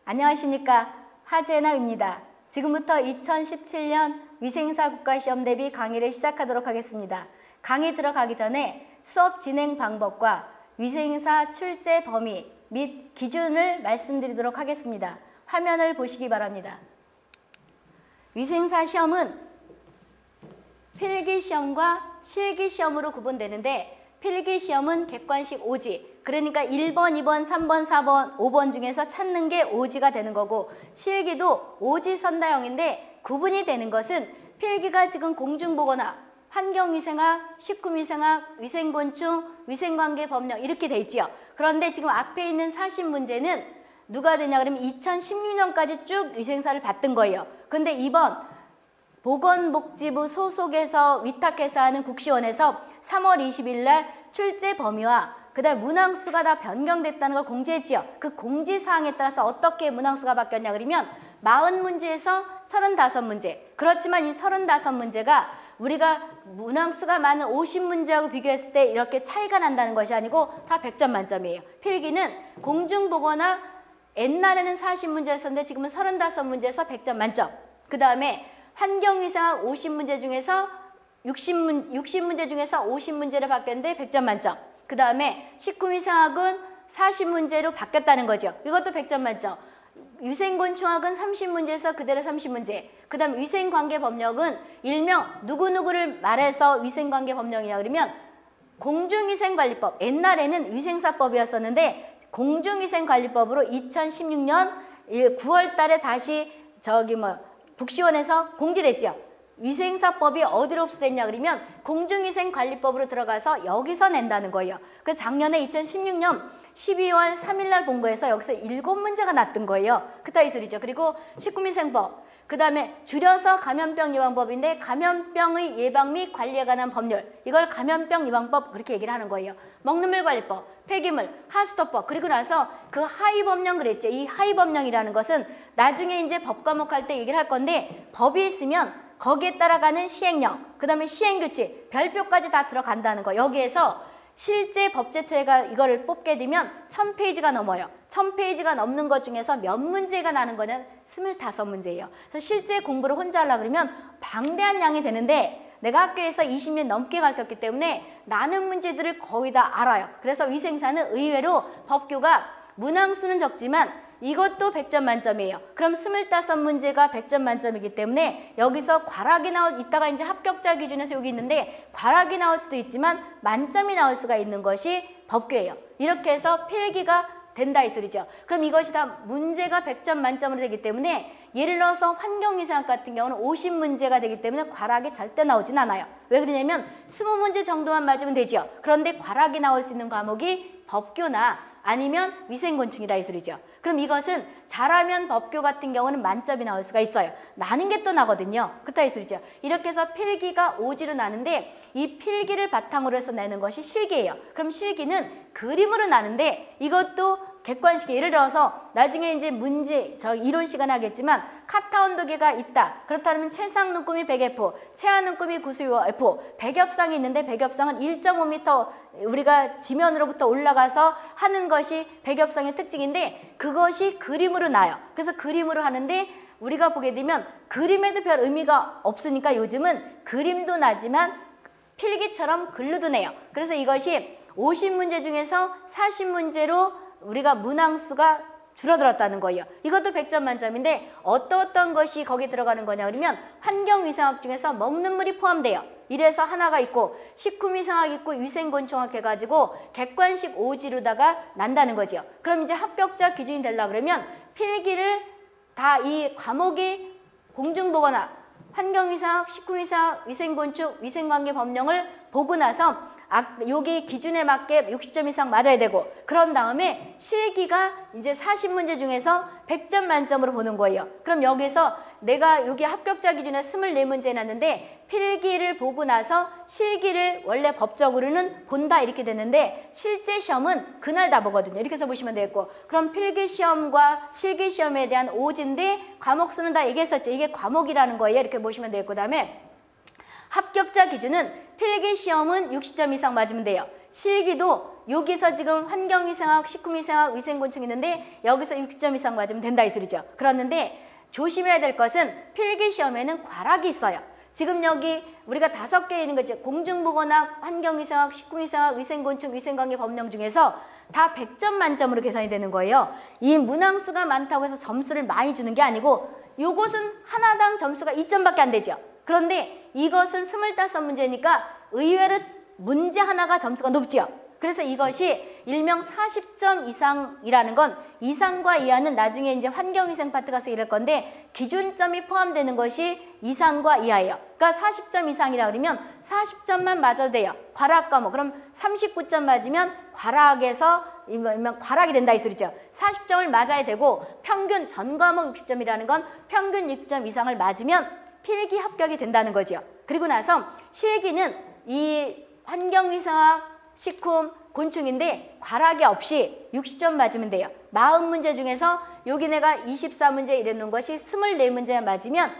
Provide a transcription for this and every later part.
안녕하십니까. 하재나입니다. 지금부터 2017년 위생사 국가시험 대비 강의를 시작하도록 하겠습니다. 강의 들어가기 전에 수업 진행 방법과 위생사 출제 범위 및 기준을 말씀드리도록 하겠습니다. 화면을 보시기 바랍니다. 위생사 시험은 필기시험과 실기시험으로 구분되는데 필기시험은 객관식 오지, 그러니까 1번, 2번, 3번, 4번, 5번 중에서 찾는 게 오지가 되는 거고, 실기도 오지선다형인데 구분이 되는 것은 필기가 지금 공중보건학, 환경위생학, 식품위생학, 위생곤충, 위생관계법령 이렇게 돼 있지요. 그런데 지금 앞에 있는 40문제는 누가 되냐 그러면 2016년까지 쭉 위생사를 봤던 거예요. 근데 이번 보건복지부 소속에서 위탁해서 하는 국시원에서 3월 20일 날 출제 범위와 그다음 문항수가 다 변경됐다는 걸 공지했지요. 그 공지사항에 따라서 어떻게 문항수가 바뀌었냐 그러면 40문제에서 35문제. 그렇지만 이 35문제가 우리가 문항수가 많은 50문제하고 비교했을 때 이렇게 차이가 난다는 것이 아니고 다 100점 만점이에요. 필기는 공중보거나 옛날에는 40문제였었는데 지금은 35문제에서 100점 만점. 그 다음에 환경위생학 50문제 중에서 60문제 중에서 50문제를 바뀌었는데 100점 만점. 그 다음에 식품위생학은 40문제로 바뀌었다는 거죠. 이것도 100점 만점. 위생곤충학은 30문제에서 그대로 30문제. 그 다음 위생관계법령은 일명 누구누구를 말해서 위생관계법령이라 그러면 공중위생관리법. 옛날에는 위생사법이었었는데 공중위생관리법으로 2016년 9월 달에 다시 국시원에서 공지를 했죠. 위생사법이 어디로 흡수됐냐 그러면 공중위생관리법으로 들어가서 여기서 낸다는 거예요. 그래서 작년에 2016년 12월 3일 날 본거에서 여기서 7문제가 났던 거예요. 그따위 소리죠. 그리고 식품위생법, 그 다음에 줄여서 감염병 예방법인데 감염병의 예방 및 관리에 관한 법률, 이걸 감염병 예방법 그렇게 얘기를 하는 거예요. 먹는물 관리법, 폐기물, 하수도법, 그리고 나서 그 하위법령 그랬죠. 이 하위법령이라는 것은 나중에 이제 법과목 할 때 얘기를 할 건데 법이 있으면 거기에 따라가는 시행령, 그 다음에 시행규칙, 별표까지 다 들어간다는 거. 여기에서 실제 법제처가 이거를 뽑게 되면 1000페이지가 넘어요. 1000페이지가 넘는 것 중에서 몇 문제가 나는 거는 25문제예요. 그래서 실제 공부를 혼자 하려고 그러면 방대한 양이 되는데 내가 학교에서 20년 넘게 가르쳤기 때문에 나는 문제들을 거의 다 알아요. 그래서 위생사는 의외로 법규가 문항수는 적지만 이것도 100점 만점이에요. 그럼 25문제가 100점 만점이기 때문에 여기서 과락이 이따가 이제 합격자 기준에서 여기 있는데 과락이 나올 수도 있지만 만점이 나올 수가 있는 것이 법규예요. 이렇게 해서 필기가 된다 이 소리죠. 그럼 이것이 다 문제가 100점 만점으로 되기 때문에 예를 들어서 환경위생학 같은 경우는 50문제가 되기 때문에 과락이 절대 나오진 않아요. 왜 그러냐면 20문제 정도만 맞으면 되죠. 그런데 과락이 나올 수 있는 과목이 법규나 아니면 위생곤충이다 이 소리죠. 그럼 이것은 잘하면 법규 같은 경우는 만점이 나올 수가 있어요. 나는 게 또 나거든요. 그따위 소리죠. 이렇게 해서 필기가 오지로 나는데 이 필기를 바탕으로 해서 내는 것이 실기예요. 그럼 실기는 그림으로 나는데 이것도 객관식, 예를 들어서 나중에 이제 문제 이론 시간에 하겠지만 카타 온도계가 있다. 그렇다면 최상 눈금이 100F, 최하 눈금이 95F, 백엽상이 있는데 백엽상은 1.5m 우리가 지면으로부터 올라가서 하는 것이 백엽상의 특징인데 그것이 그림으로 나요. 그래서 그림으로 하는데 우리가 보게 되면 그림에도 별 의미가 없으니까 요즘은 그림도 나지만 필기처럼 글로도 내요. 그래서 이것이 50문제 중에서 40문제로 우리가 문항수가 줄어들었다는 거예요. 이것도 100점 만점인데 어떤 것이 거기 들어가는 거냐 그러면 환경위생학 중에서 먹는 물이 포함돼요. 이래서 하나가 있고 식품위생학 있고 위생곤충학 해가지고 객관식 오지로다가 난다는 거죠. 그럼 이제 합격자 기준이 되려고 그러면 필기를 다 이 과목이 공중보건학, 환경위생학, 식품위생학, 위생곤충, 위생관계법령을 보고 나서 여기 기준에 맞게 60점 이상 맞아야 되고 그런 다음에 실기가 이제 40문제 중에서 100점 만점으로 보는 거예요. 그럼 여기서 내가 여기 합격자 기준에 24문제 해놨는데 필기를 보고 나서 실기를 원래 법적으로는 본다 이렇게 되는데 실제 시험은 그날 다 보거든요. 이렇게 해서 보시면 되겠고 그럼 필기시험과 실기시험에 대한 오지인데 과목수는 다 얘기했었죠. 이게 과목이라는 거예요. 이렇게 보시면 되겠고 그다음에 합격자 기준은 필기시험은 60점 이상 맞으면 돼요. 실기도 여기서 지금 환경위생학, 식품위생학, 위생곤충 있는데 여기서 60점 이상 맞으면 된다 이 소리죠. 그렇는데 조심해야 될 것은 필기시험에는 과락이 있어요. 지금 여기 우리가 5개 있는 거죠. 공중보건학, 환경위생학, 식품위생학, 위생곤충, 위생관계 법령 중에서 다 100점 만점으로 계산이 되는 거예요. 이 문항수가 많다고 해서 점수를 많이 주는 게 아니고 요것은 하나당 점수가 2점밖에 안 되죠. 그런데 이것은 25문제니까 의외로 문제 하나가 점수가 높지요. 그래서 이것이 일명 40점 이상이라는 건 이상과 이하는 나중에 이제 환경위생 파트 가서 이럴 건데 기준점이 포함되는 것이 이상과 이하예요. 그러니까 40점 이상이라 그러면 40점만 맞아도 돼요. 과락 과목. 그럼 39점 맞으면 과락에서 과락이 된다 이 소리죠. 40점을 맞아야 되고 평균 전 과목 60점이라는 건 평균 6점 이상을 맞으면 필기 합격이 된다는 거죠. 그리고 나서 실기는 이 환경위생학, 식품, 곤충인데 과락이 없이 60점 맞으면 돼요. 40문제 중에서 여기 내가 24문제 이래놓은 것이 24문제 맞으면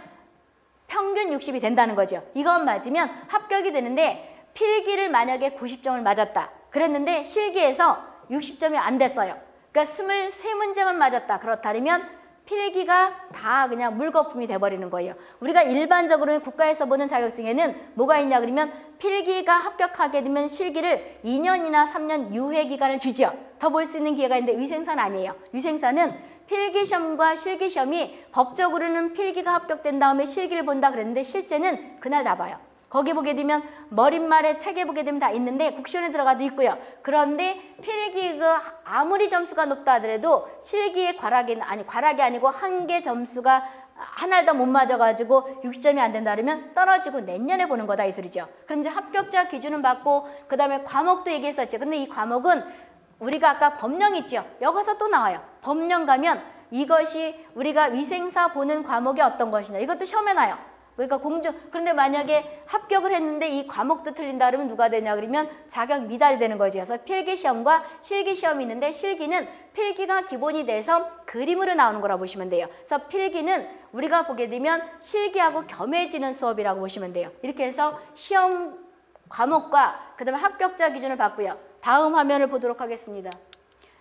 평균 60이 된다는 거죠. 이건 맞으면 합격이 되는데 필기를 만약에 90점을 맞았다. 그랬는데 실기에서 60점이 안 됐어요. 그러니까 23문제만 맞았다. 그렇다면 필기가 다 그냥 물거품이 돼버리는 거예요. 우리가 일반적으로 국가에서 보는 자격증에는 뭐가 있냐 그러면 필기가 합격하게 되면 실기를 2년이나 3년 유예 기간을 주죠. 더 볼 수 있는 기회가 있는데 위생사는 아니에요. 위생사는 필기시험과 실기시험이 법적으로는 필기가 합격된 다음에 실기를 본다 그랬는데 실제는 그날 다 봐요. 거기 보게 되면 머릿말에 책에 보게 되면 다 있는데 국시원에 들어가도 있고요. 그런데 필기가 아무리 점수가 높다 하더라도 실기의 과락이 아니고 한 개 점수가 하나를 더 못 맞아가지고 60점이 안 된다 그러면 떨어지고 내년에 보는 거다 이 소리죠. 그럼 이제 합격자 기준은 받고 그 다음에 과목도 얘기했었죠. 근데 이 과목은 우리가 아까 법령 있죠. 여기서 또 나와요. 법령 가면 이것이 우리가 위생사 보는 과목이 어떤 것이냐 이것도 시험에 나요. 그러니까 그런데 만약에 합격을 했는데 이 과목도 틀린다 그러면 누가 되냐 그러면 자격 미달이 되는 거지. 그래서 필기시험과 실기시험이 있는데 실기는 필기가 기본이 돼서 그림으로 나오는 거라고 보시면 돼요. 그래서 필기는 우리가 보게 되면 실기하고 겸해지는 수업이라고 보시면 돼요. 이렇게 해서 시험 과목과 그 다음에 합격자 기준을 봤고요. 다음 화면을 보도록 하겠습니다.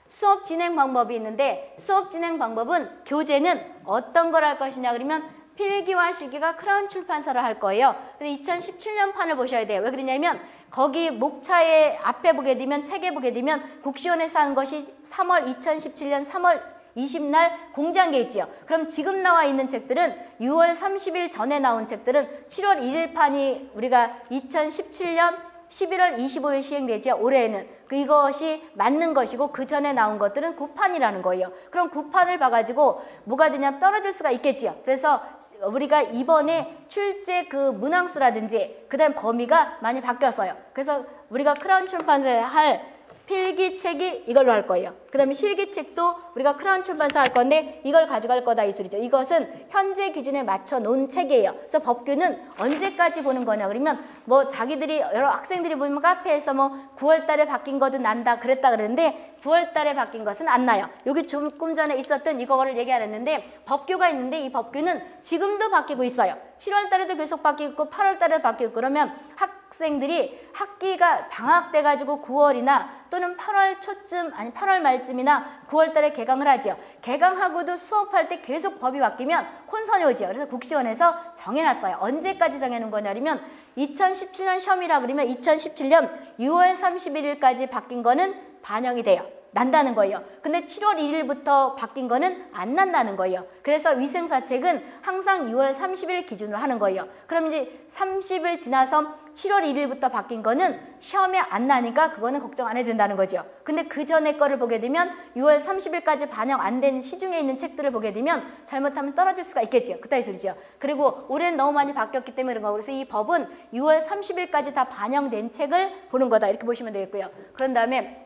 수업 진행 방법이 있는데 수업 진행 방법은 교재는 어떤 걸 할 것이냐 그러면 필기와 실기가 크라운 출판사를 할 거예요. 근데 2017년 판을 보셔야 돼요. 왜 그러냐면 거기 목차에 앞에 보게 되면 책에 보게 되면 국시원에서 한 것이 2017년 3월 20날 공지한 게 있지요. 그럼 지금 나와 있는 책들은 6월 30일 전에 나온 책들은 7월 1일 판이 우리가 2017년 11월 25일 시행되지요. 올해에는. 이것이 맞는 것이고 그 전에 나온 것들은 구판이라는 거예요. 그럼 구판을 봐가지고 뭐가 되냐면 떨어질 수가 있겠지요. 그래서 우리가 이번에 출제 그 문항수라든지 그 다음 범위가 많이 바뀌었어요. 그래서 우리가 크라운 출판사에 할 필기책이 이걸로 할 거예요. 그 다음에 실기책도 우리가 크라운 출판사 할 건데 이걸 가져갈 거다 이 소리죠. 이것은 현재 기준에 맞춰 놓은 책이에요. 그래서 법규는 언제까지 보는 거냐 그러면 뭐 자기들이 여러 학생들이 보면 카페에서 뭐 9월 달에 바뀐 것도 난다 그랬다 그러는데 9월 달에 바뀐 것은 안 나요. 여기 조금 전에 있었던 이거를 얘기 안 했는데 법규가 있는데 이 법규는 지금도 바뀌고 있어요. 7월 달에도 계속 바뀌고 있고 8월 달에도 바뀌고 있고 그러면 학생들이 학기가 방학돼 가지고 9월이나 또는 8월 초쯤 아니 8월 말쯤이나 9월 달에 개강을 하지요. 개강하고도 수업할 때 계속 법이 바뀌면 혼선이 오지요. 그래서 국시원에서 정해놨어요. 언제까지 정해놓은 거냐면 2017년 시험이라 그러면 2017년 6월 31일까지 바뀐 거는 반영이 돼요. 난다는 거예요. 근데 7월 1일부터 바뀐 거는 안 난다는 거예요. 그래서 위생사책은 항상 6월 30일 기준으로 하는 거예요. 그럼 이제 30일 지나서 7월 1일부터 바뀐 거는 시험에 안 나니까 그거는 걱정 안 해도 된다는 거죠. 근데 그 전에 거를 보게 되면 6월 30일까지 반영 안 된 시중에 있는 책들을 보게 되면 잘못하면 떨어질 수가 있겠죠. 그따위 소리죠. 그리고 올해는 너무 많이 바뀌었기 때문에 그런 거고 그래서 이 법은 6월 30일까지 다 반영된 책을 보는 거다. 이렇게 보시면 되겠고요. 그런 다음에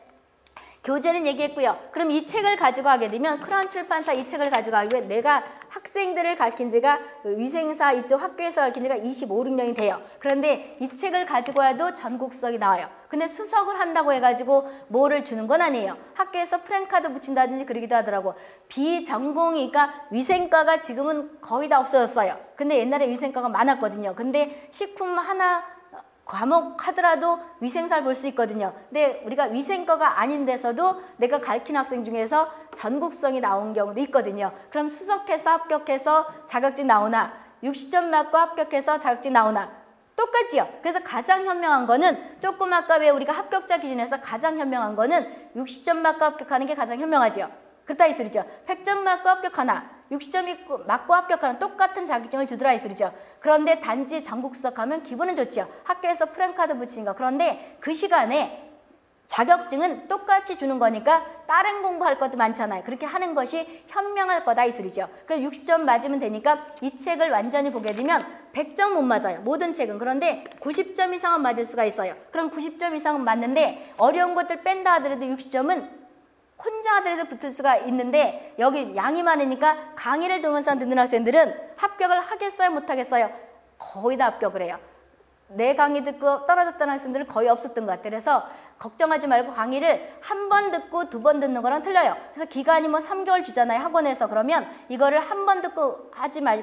교재는 얘기했고요. 그럼 이 책을 가지고 하게 되면 크라운 출판사 이 책을 가지고 하기 위해 내가 학생들을 가르친 지가 위생사 이쪽 학교에서 가르친 지가 25, 6년이 돼요. 그런데 이 책을 가지고 와도 전국 수석이 나와요. 근데 수석을 한다고 해가지고 뭐를 주는 건 아니에요. 학교에서 프랭카드 붙인다든지 그러기도 하더라고. 비전공이니까 위생과가 지금은 거의 다 없어졌어요. 근데 옛날에 위생과가 많았거든요. 근데 식품 하나 과목 하더라도 위생사를 볼 수 있거든요. 근데 우리가 위생과가 아닌 데서도 내가 가르치는 학생 중에서 전국성이 나온 경우도 있거든요. 그럼 수석해서 합격해서 자격증 나오나 60점 맞고 합격해서 자격증 나오나 똑같지요. 그래서 가장 현명한 거는 조금 아까 왜 우리가 합격자 기준에서 가장 현명한 거는 60점 맞고 합격하는 게 가장 현명하지요. 그렇다 이 소리죠. 100점 맞고 합격하나 60점 맞고 합격하는 똑같은 자격증을 주더라 이 소리죠. 그런데 단지 전국 수석하면 기분은 좋지요. 학교에서 프랭카드 붙이는 거. 그런데 그 시간에 자격증은 똑같이 주는 거니까 다른 공부할 것도 많잖아요. 그렇게 하는 것이 현명할 거다 이 소리죠. 그럼 60점 맞으면 되니까 이 책을 완전히 보게 되면 100점 못 맞아요. 모든 책은. 그런데 90점 이상은 맞을 수가 있어요. 그럼 90점 이상은 맞는데 어려운 것들 뺀다 하더라도 60점은 혼자 하더라도 붙을 수가 있는데 여기 양이 많으니까 강의를 들으면서 듣는 학생들은 합격을 하겠어요? 못하겠어요? 거의 다 합격을 해요. 내 강의 듣고 떨어졌던 학생들은 거의 없었던 것 같아요. 그래서 걱정하지 말고 강의를 한 번 듣고 두 번 듣는 거랑 틀려요. 그래서 기간이 뭐 3개월 주잖아요. 학원에서. 그러면 이거를 한 번 듣고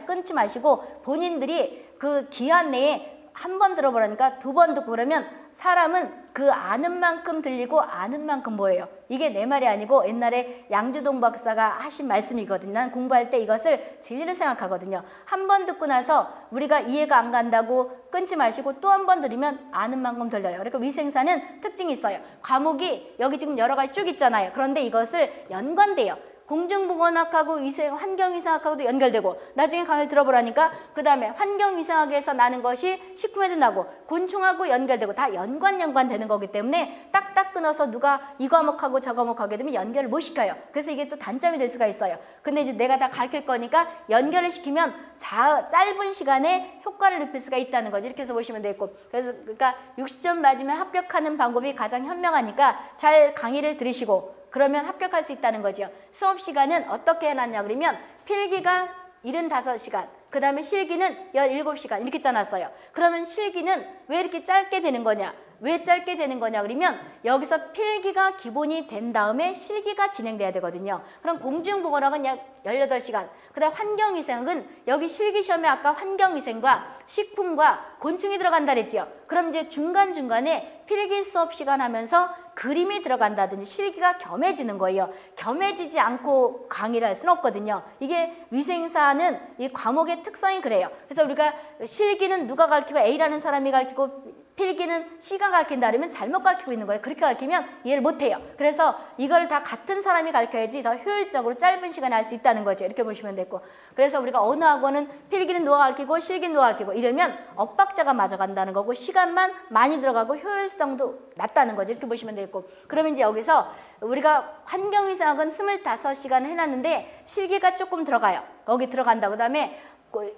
끊지 마시고 본인들이 그 기한 내에 한 번 들어보라니까 두 번 듣고 그러면 사람은 그 아는 만큼 들리고 아는 만큼 뭐예요? 이게 내 말이 아니고 옛날에 양주동 박사가 하신 말씀이거든요. 난 공부할 때 이것을 진리를 생각하거든요. 한 번 듣고 나서 우리가 이해가 안 간다고 끊지 마시고 또 한 번 들으면 아는 만큼 들려요. 그러니까 위생사는 특징이 있어요. 과목이 여기 지금 여러 가지 쭉 있잖아요. 그런데 이것을 연관돼요. 공중보건학하고 환경위생학하고도 연결되고 나중에 강의를 들어보라니까 그 다음에 환경위생학에서 나는 것이 식품에도 나고 곤충하고 연결되고 다 연관되는 거기 때문에 딱딱 끊어서 누가 이 과목하고 저 과목 하게 되면 연결을 못 시켜요. 그래서 이게 또 단점이 될 수가 있어요. 근데 이제 내가 다 가르칠 거니까 연결을 시키면 짧은 시간에 효과를 높일 수가 있다는 거지. 이렇게 해서 보시면 되겠고 그래서 그러니까 60점 맞으면 합격하는 방법이 가장 현명하니까 잘 강의를 들으시고 그러면 합격할 수 있다는 거죠. 수업 시간은 어떻게 해놨냐 그러면 필기가 75시간, 그 다음에 실기는 17시간 이렇게 짜놨어요. 그러면 실기는 왜 이렇게 짧게 되는 거냐? 왜 짧게 되는 거냐 그러면 여기서 필기가 기본이 된 다음에 실기가 진행돼야 되거든요. 그럼 공중보건학은 약 18시간, 그 다음 환경위생은 여기 실기시험에 아까 환경위생과 식품과 곤충이 들어간다 그랬죠. 그럼 이제 중간중간에 필기 수업 시간 하면서 그림이 들어간다든지 실기가 겸해지는 거예요. 겸해지지 않고 강의를 할 수는 없거든요. 이게 위생사는 이 과목의 특성이 그래요. 그래서 우리가 실기는 누가 가르치고 A라는 사람이 가르치고 필기는 C가 가르친다 그러면 잘못 가르치고 있는 거예요. 그렇게 가르치면 이해를 못해요. 그래서 이걸 다 같은 사람이 가르쳐야지 더 효율적으로 짧은 시간에 할 수 있다는 거죠. 이렇게 보시면 되고 그래서 우리가 어느 학원은 필기는 누가 가르치고 실기는 누가 가르치고 이러면 엇박자가 맞아간다는 거고 시간만 많이 들어가고 효율성도 낮다는 거죠. 이렇게 보시면 되겠고 그러면 이제 여기서 우리가 환경위생학은 25시간 해놨는데 실기가 조금 들어가요. 거기 들어간다. 그 다음에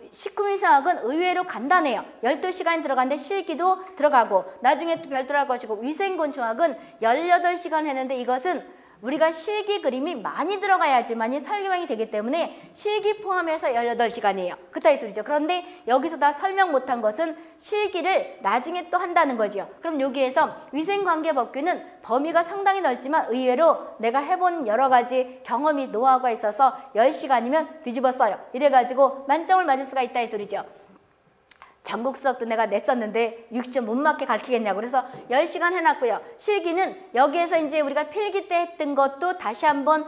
식품위생학은 의외로 간단해요. 12시간이 들어가는데 실기도 들어가고 나중에 또 별도로 할 것이고 위생곤충학은 18시간 했는데 이것은 우리가 실기 그림이 많이 들어가야지만이 설명이 되기 때문에 실기 포함해서 18시간이에요. 그따 이 소리죠. 그런데 여기서 다 설명 못한 것은 실기를 나중에 또 한다는 거죠. 그럼 여기에서 위생관계법규는 범위가 상당히 넓지만 의외로 내가 해본 여러 가지 경험이 노하우가 있어서 10시간이면 뒤집었어요. 이래가지고 만점을 맞을 수가 있다 이 소리죠. 전국 수석도 내가 냈었는데 60점 못 맞게 가르치겠냐고 그래서 10시간 해놨고요. 실기는 여기에서 이제 우리가 필기 때 했던 것도 다시 한번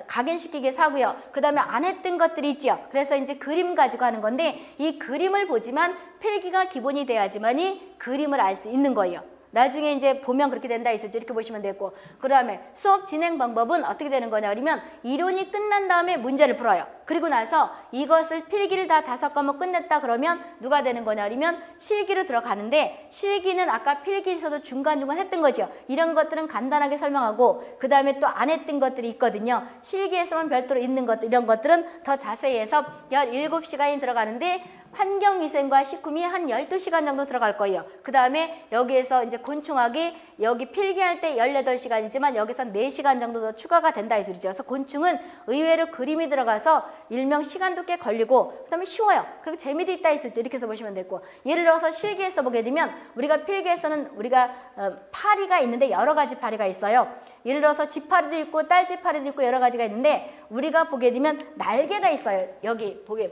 각인시키게 사고요. 그 다음에 안 했던 것들이 있죠. 그래서 이제 그림 가지고 하는 건데 이 그림을 보지만 필기가 기본이 돼야지만이 그림을 알 수 있는 거예요. 나중에 이제 보면 그렇게 된다 있을 때 이렇게 보시면 되고 그 다음에 수업 진행 방법은 어떻게 되는 거냐 그러면 이론이 끝난 다음에 문제를 풀어요. 그리고 나서 이것을 필기를 다 5과목 끝냈다 그러면 누가 되는 거냐 그러면 실기로 들어가는데 실기는 아까 필기에서도 중간중간 했던 거죠. 이런 것들은 간단하게 설명하고 그 다음에 또 안 했던 것들이 있거든요. 실기에서만 별도로 있는 것들 이런 것들은 더 자세히 해서 17시간이 들어가는데 환경위생과 식품이 한 12시간 정도 들어갈 거예요. 그 다음에 여기에서 이제 곤충학이 여기 필기할 때 18시간이지만 여기서 4시간 정도 더 추가가 된다 이 소리죠. 그래서 곤충은 의외로 그림이 들어가서 일명 시간도 꽤 걸리고 그 다음에 쉬워요. 그리고 재미도 있다 이 소리죠. 이렇게 해서 보시면 되고 예를 들어서 실기에서 보게 되면 우리가 필기에서는 우리가 파리가 있는데 여러 가지 파리가 있어요. 예를 들어서 지파리도 있고 딸지파리도 있고 여러 가지가 있는데 우리가 보게 되면 날개가 있어요. 여기 보게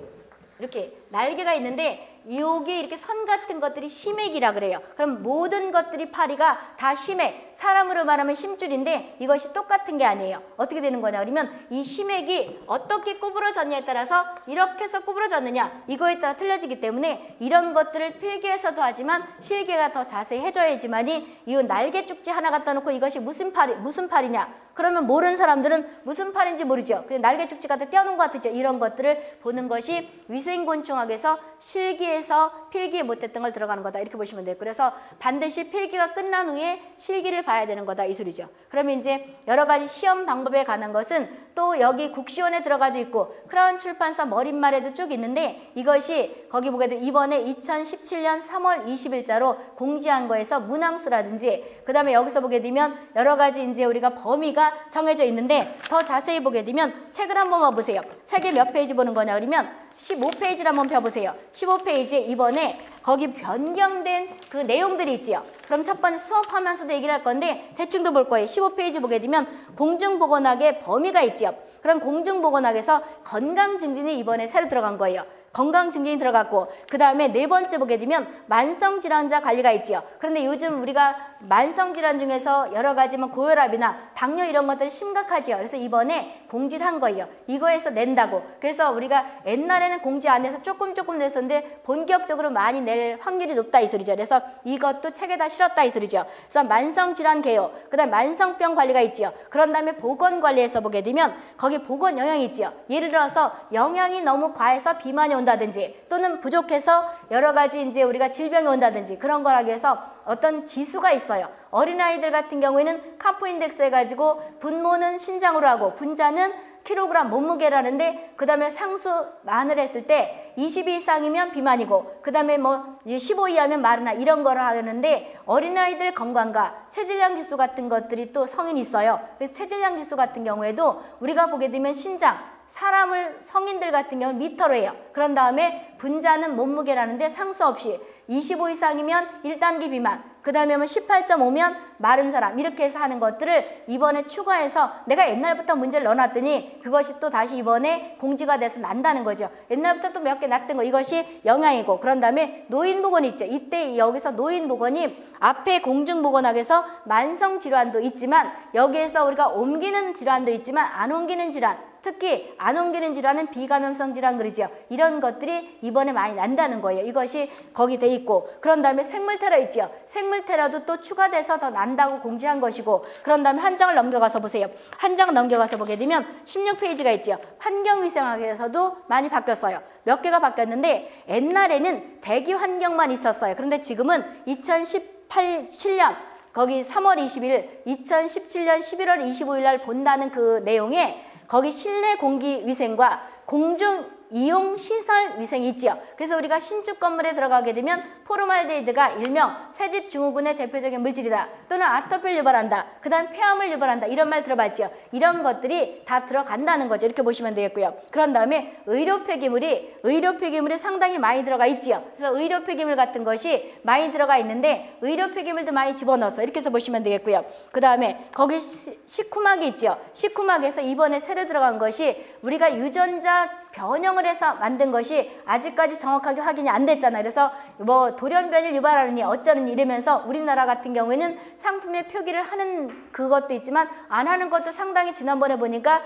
이렇게 날개가 있는데 여기 이렇게 선 같은 것들이 심액이라 그래요. 그럼 모든 것들이 파리가 다 심액, 사람으로 말하면 심줄인데 이것이 똑같은 게 아니에요. 어떻게 되는 거냐 그러면 이 심액이 어떻게 구부러졌냐에 따라서 이렇게 해서 구부러졌느냐 이거에 따라 틀려지기 때문에 이런 것들을 필기에서도 하지만 실기가 더 자세히 해줘야지만이 이 날개 쪽지 하나 갖다 놓고 이것이 무슨 팔이냐 그러면 모르는 사람들은 무슨 팔인지 모르죠. 그냥 날개 쪽지 갖다 떼어놓은 것 같죠. 이런 것들을 보는 것이 위생곤충학에서 실기에서 필기에 못했던 걸 들어가는 거다 이렇게 보시면 돼요. 그래서 반드시 필기가 끝난 후에 실기를 봐야 되는 거다 이 소리죠. 그러면 이제 여러 가지 시험 방법에 관한 것은 또 여기 국시원에 들어가도 있고 크라운 출판사 머릿말에도 쭉 있는데 이것이 거기 보게 되면 이번에 2017년 3월 20일자로 공지한 거에서 문항수라든지 그 다음에 여기서 보게 되면 여러 가지 이제 우리가 범위가 정해져 있는데 더 자세히 보게 되면 책을 한번 봐보세요. 책에 몇 페이지 보는 거냐 그러면 15페이지를 한번 펴보세요. 15페이지에 이번에 거기 변경된 그 내용들이 있지요. 그럼 첫 번째 수업하면서도 얘기를 할 건데 대충도 볼 거예요. 15페이지 보게 되면 공중보건학의 범위가 있지요. 그럼 공중보건학에서 건강증진이 이번에 새로 들어간 거예요. 건강증진이 들어갔고 그 다음에 네 번째 보게 되면 만성질환자 관리가 있지요. 그런데 요즘 우리가 만성질환 중에서 여러 가지 뭐 고혈압이나 당뇨 이런 것들이 심각하지요. 그래서 이번에 공지를 한 거예요. 이거에서 낸다고. 그래서 우리가 옛날에는 공지 안 해서 조금 냈었는데 본격적으로 많이 낼 확률이 높다 이 소리죠. 그래서 이것도 책에다 실었다 이 소리죠. 그래서 만성질환 개요. 그 다음에 만성병 관리가 있지요. 그런 다음에 보건관리에서 보게 되면 거기 보건 영양이 있지요. 예를 들어서 영양이 너무 과해서 비만이 온다든지 또는 부족해서 여러 가지 이제 우리가 질병이 온다든지 그런 거라고 해서 어떤 지수가 있어요. 어린아이들 같은 경우에는 카프 인덱스 해가지고 분모는 신장으로 하고 분자는 킬로그램 몸무게라는데 그 다음에 상수만을 했을 때 22 이상이면 비만이고 그 다음에 뭐 15 이하면 마르나 이런 거를 하는데 어린아이들 건강과 체질량 지수 같은 것들이 또 성인이 있어요. 그래서 체질량 지수 같은 경우에도 우리가 보게 되면 신장 사람을 성인들 같은 경우는 미터로 해요. 그런 다음에 분자는 몸무게라는데 상수 없이 25 이상이면 1단계 비만 그 다음에 18.5면 마른 사람 이렇게 해서 하는 것들을 이번에 추가해서 내가 옛날부터 문제를 넣어놨더니 그것이 또 다시 이번에 공지가 돼서 난다는 거죠. 옛날부터 또 몇 개 났던 거 이것이 영양이고 그런 다음에 노인보건 있죠. 이때 여기서 노인보건이 앞에 공중보건학에서 만성질환도 있지만 여기에서 우리가 옮기는 질환도 있지만 안 옮기는 질환 특히 안 옮기는 질환은 비감염성 질환 그러죠. 이런 것들이 이번에 많이 난다는 거예요. 이것이 거기 돼 있고 그런 다음에 생물테러 있죠. 생물테러도 또 추가돼서 더 난다고 공지한 것이고 그런 다음에 한 장을 넘겨가서 보세요. 한 장 넘겨가서 보게 되면 16페이지가 있죠. 환경위생학에서도 많이 바뀌었어요. 몇 개가 바뀌었는데 옛날에는 대기 환경만 있었어요. 그런데 지금은 2017년 거기 3월 20일 2017년 11월 25일 날 본다는 그 내용에 거기 실내 공기 위생과 공중 이용 시설 위생이 있지요. 그래서 우리가 신축 건물에 들어가게 되면 포르말데히드가 일명 새집 증후군의 대표적인 물질이다. 또는 아토피를 유발한다. 그 다음 폐암을 유발한다. 이런 말 들어봤죠. 이런 것들이 다 들어간다는 거죠. 이렇게 보시면 되겠고요. 그런 다음에 의료 폐기물이 상당히 많이 들어가 있지요. 그래서 의료 폐기물 같은 것이 많이 들어가 있는데 의료 폐기물도 많이 집어넣어서 이렇게 해서 보시면 되겠고요. 그 다음에 거기 식후막이 있죠. 식후막에서 이번에 새로 들어간 것이 우리가 유전자 변형을 해서 만든 것이 아직까지 정확하게 확인이 안 됐잖아요. 그래서 뭐 돌연변이를 유발하느니 어쩌느니 이러면서 우리나라 같은 경우에는 상품에 표기를 하는 그것도 있지만 안 하는 것도 상당히 지난번에 보니까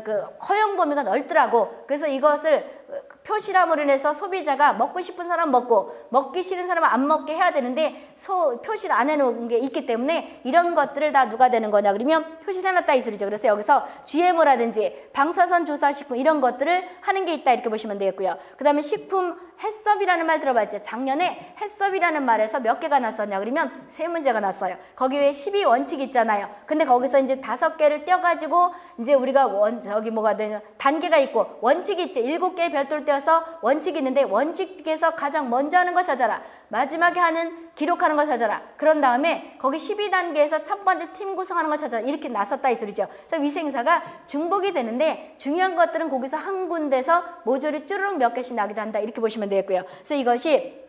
그 허용 범위가 넓더라고. 그래서 이것을 표시함으로 인해서 소비자가 먹고 싶은 사람 먹고 먹기 싫은 사람은 안 먹게 해야 되는데 표시를 안 해놓은 게 있기 때문에 이런 것들을 다 누가 되는 거냐 그러면 표시를 해놨다 이 소리죠. 그래서 여기서 GMO라든지 방사선 조사식품 이런 것들을 하는 게 있다 이렇게 보시면 되겠고요. 그 다음에 식품 해썹이라는 말 들어봤죠. 작년에 해썹이라는 말에서 몇 개가 났었냐 그러면 3문제가 났어요. 거기 왜 12원칙이 있잖아요. 근데 거기서 이제 5개를 떼어가지고 이제 우리가 저기 뭐가 되냐 단계가 있고 원칙이 있죠. 7개 별도로 떼어서 원칙이 있는데 원칙에서 가장 먼저 하는 거 찾아라. 마지막에 하는 기록하는 거 찾아라. 그런 다음에 거기 12단계에서 첫 번째 팀 구성하는 거 찾아라. 이렇게 나섰다 이 소리죠. 그래서 위생사가 중복이 되는데 중요한 것들은 거기서 한 군데서 모조리 쭈르륵 몇 개씩 나기도 한다. 이렇게 보시면 되겠고요. 그래서 이것이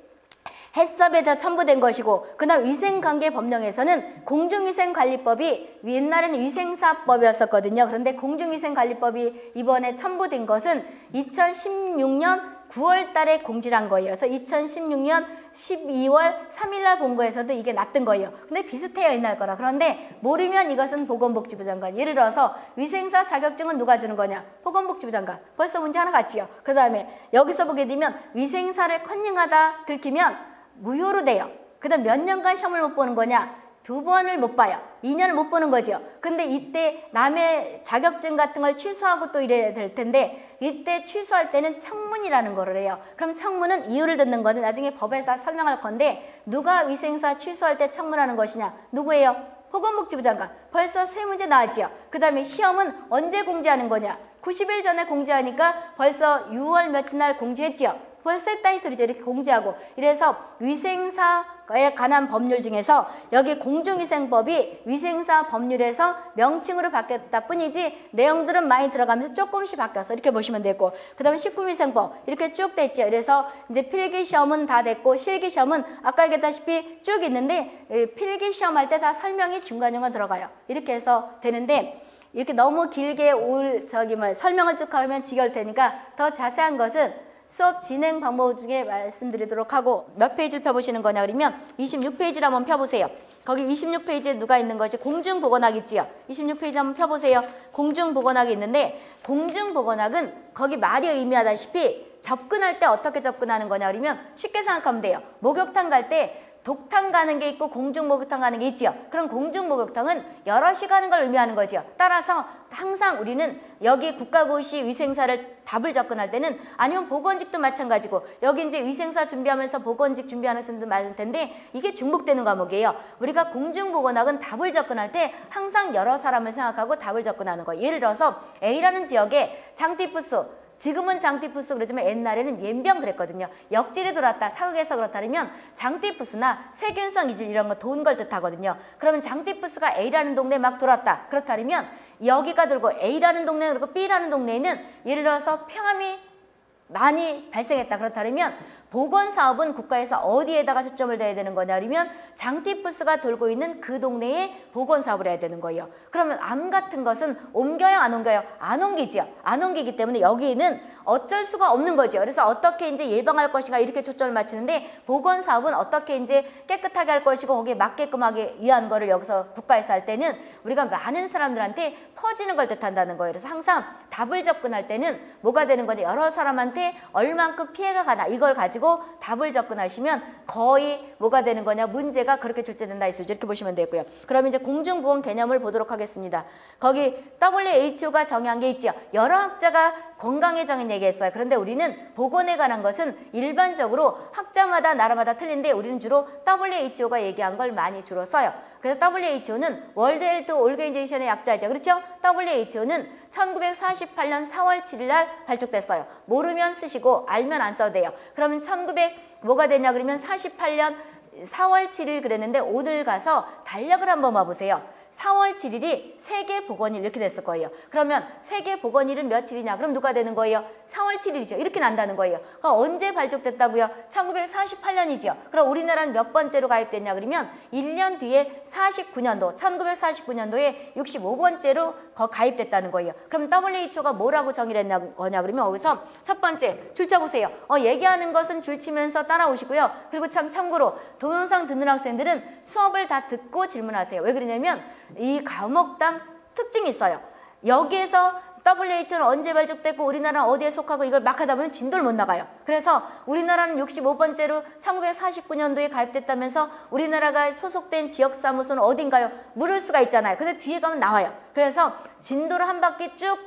해썹에 다 첨부된 것이고 그 다음 위생관계법령에서는 공중위생관리법이 옛날에는 위생사법이었었거든요. 그런데 공중위생관리법이 이번에 첨부된 것은 2016년 9월 달에 공지를 한 거예요. 그래서 2016년 12월 3일 날 본 거에서도 이게 났던 거예요. 근데 비슷해요, 옛날 거라. 그런데 모르면 이것은 보건복지부 장관. 예를 들어서 위생사 자격증은 누가 주는 거냐? 보건복지부 장관. 벌써 문제 하나 같지요. 그 다음에 여기서 보게 되면 위생사를 컨닝하다 들키면 무효로 돼요. 그 다음 몇 년간 시험을 못 보는 거냐? 2번을 못 봐요. 2년을 못 보는 거죠. 근데 이때 남의 자격증 같은 걸 취소하고 또 이래야 될 텐데 이때 취소할 때는 청문이라는 거를 해요. 그럼 청문은 이유를 듣는 거는 나중에 법에다 설명할 건데 누가 위생사 취소할 때 청문하는 것이냐? 누구예요? 보건복지부 장관. 벌써 세 문제 나왔죠. 그 다음에 시험은 언제 공지하는 거냐? 90일 전에 공지하니까 벌써 6월 며칠 날 공지했죠. 벌써 했다 이 소리죠. 이렇게 공지하고. 이래서 위생사에 관한 법률 중에서 여기 공중위생법이 위생사 법률에서 명칭으로 바뀌었다 뿐이지 내용들은 많이 들어가면서 조금씩 바뀌었어. 이렇게 보시면 되고. 그 다음에 식품위생법 이렇게 쭉 됐죠. 그래서 이제 필기시험은 다 됐고 실기시험은 아까 얘기했다시피 쭉 있는데 필기시험 할 때 다 설명이 중간중간 들어가요. 이렇게 해서 되는데 이렇게 너무 길게 설명을 쭉 하면 지겨울 테니까 더 자세한 것은 수업 진행 방법 중에 말씀드리도록 하고 몇 페이지를 펴보시는 거냐 그러면 26페이지를 한번 펴보세요. 거기 26페이지에 누가 있는 것이 공중보건학 있지요. 26페이지 한번 펴보세요. 공중보건학이 있는데 공중보건학은 거기 말이 의미하다시피 접근할 때 어떻게 접근하는 거냐 그러면 쉽게 생각하면 돼요. 목욕탕 갈 때 독탕 가는 게 있고 공중목욕탕 가는 게 있지요. 그럼 공중목욕탕은 여럿이 가는 걸 의미하는 거지요. 따라서 항상 우리는 여기 국가고시 위생사를 답을 접근할 때는 아니면 보건직도 마찬가지고 여기 이제 위생사 준비하면서 보건직 준비하는 선생님도 많을 텐데 이게 중복되는 과목이에요. 우리가 공중보건학은 답을 접근할 때 항상 여러 사람을 생각하고 답을 접근하는 거예요. 예를 들어서 A라는 지역에 장티푸스 지금은 장티푸스 그러지만 옛날에는 옌병 그랬거든요. 역질이 돌았다. 사극에서 그렇다면 장티푸스나 세균성 이질 이런 거 돈 걸 뜻하거든요. 그러면 장티푸스가 A라는 동네에 막 돌았다. 그렇다면 여기가 돌고 A라는 동네 그리고 B라는 동네에는 예를 들어서 폐암이 많이 발생했다. 그렇다면 보건사업은 국가에서 어디에다가 초점을 둬야 되는 거냐 그러면 장티푸스가 돌고 있는 그 동네에 보건사업을 해야 되는 거예요. 그러면 암 같은 것은 옮겨요 안 옮겨요? 안 옮기죠. 안 옮기기 때문에 여기에는 어쩔 수가 없는 거죠. 그래서 어떻게 이제 예방할 것인가 이렇게 초점을 맞추는데 보건사업은 어떻게 이제 깨끗하게 할 것이고 거기에 맞게끔 하기 위한 거를 여기서 국가에서 할 때는 우리가 많은 사람들한테 퍼지는 걸 뜻한다는 거예요. 그래서 항상 답을 접근할 때는 뭐가 되는 거냐 여러 사람한테 얼만큼 피해가 가나 이걸 가지고 답을 접근하시면 거의 뭐가 되는 거냐 문제가 그렇게 출제된다 이소리죠. 이렇게 보시면 되고요. 그럼 이제 공중보건 개념을 보도록 하겠습니다. 거기 WHO가 정의한 게 있죠. 여러 학자가 건강에 정의한 얘기했어요. 그런데 우리는 보건에 관한 것은 일반적으로 학자마다 나라마다 틀린데 우리는 주로 WHO가 얘기한 걸 많이 주로 써요. 그래서 WHO는 월드 헬스 오르가니제이션의 약자이죠. 그렇죠? WHO는 1948년 4월 7일 날 발족됐어요. 모르면 쓰시고 알면 안 써도 돼요. 그러면 뭐가 되냐 그러면 48년 4월 7일 그랬는데 오늘 가서 달력을 한번 봐보세요. 4월 7일이 세계보건일 이렇게 됐을 거예요. 그러면 세계보건일은 며칠이냐? 그럼 누가 되는 거예요? 4월 7일이죠. 이렇게 난다는 거예요. 그럼 언제 발족됐다고요? 1948년이죠. 그럼 우리나라는 몇 번째로 가입됐냐? 그러면 1년 뒤에 49년도, 1949년도에 65번째로 가입됐다는 거예요. 그럼 WHO가 뭐라고 정의를 했냐 거냐? 그러면 여기서 첫 번째 줄쳐 보세요. 얘기하는 것은 줄치면서 따라오시고요. 그리고 참고로 동영상 듣는 학생들은 수업을 다 듣고 질문하세요. 왜 그러냐면 이 과목당 특징이 있어요. 여기에서 WHO는 언제 발족됐고 우리나라는 어디에 속하고 이걸 막 하다 보면 진도를 못 나가요. 그래서 우리나라는 65번째로 1949년도에 가입됐다면서 우리나라가 소속된 지역사무소는 어딘가요? 물을 수가 있잖아요. 근데 뒤에 가면 나와요. 그래서 진도를 한 바퀴 쭉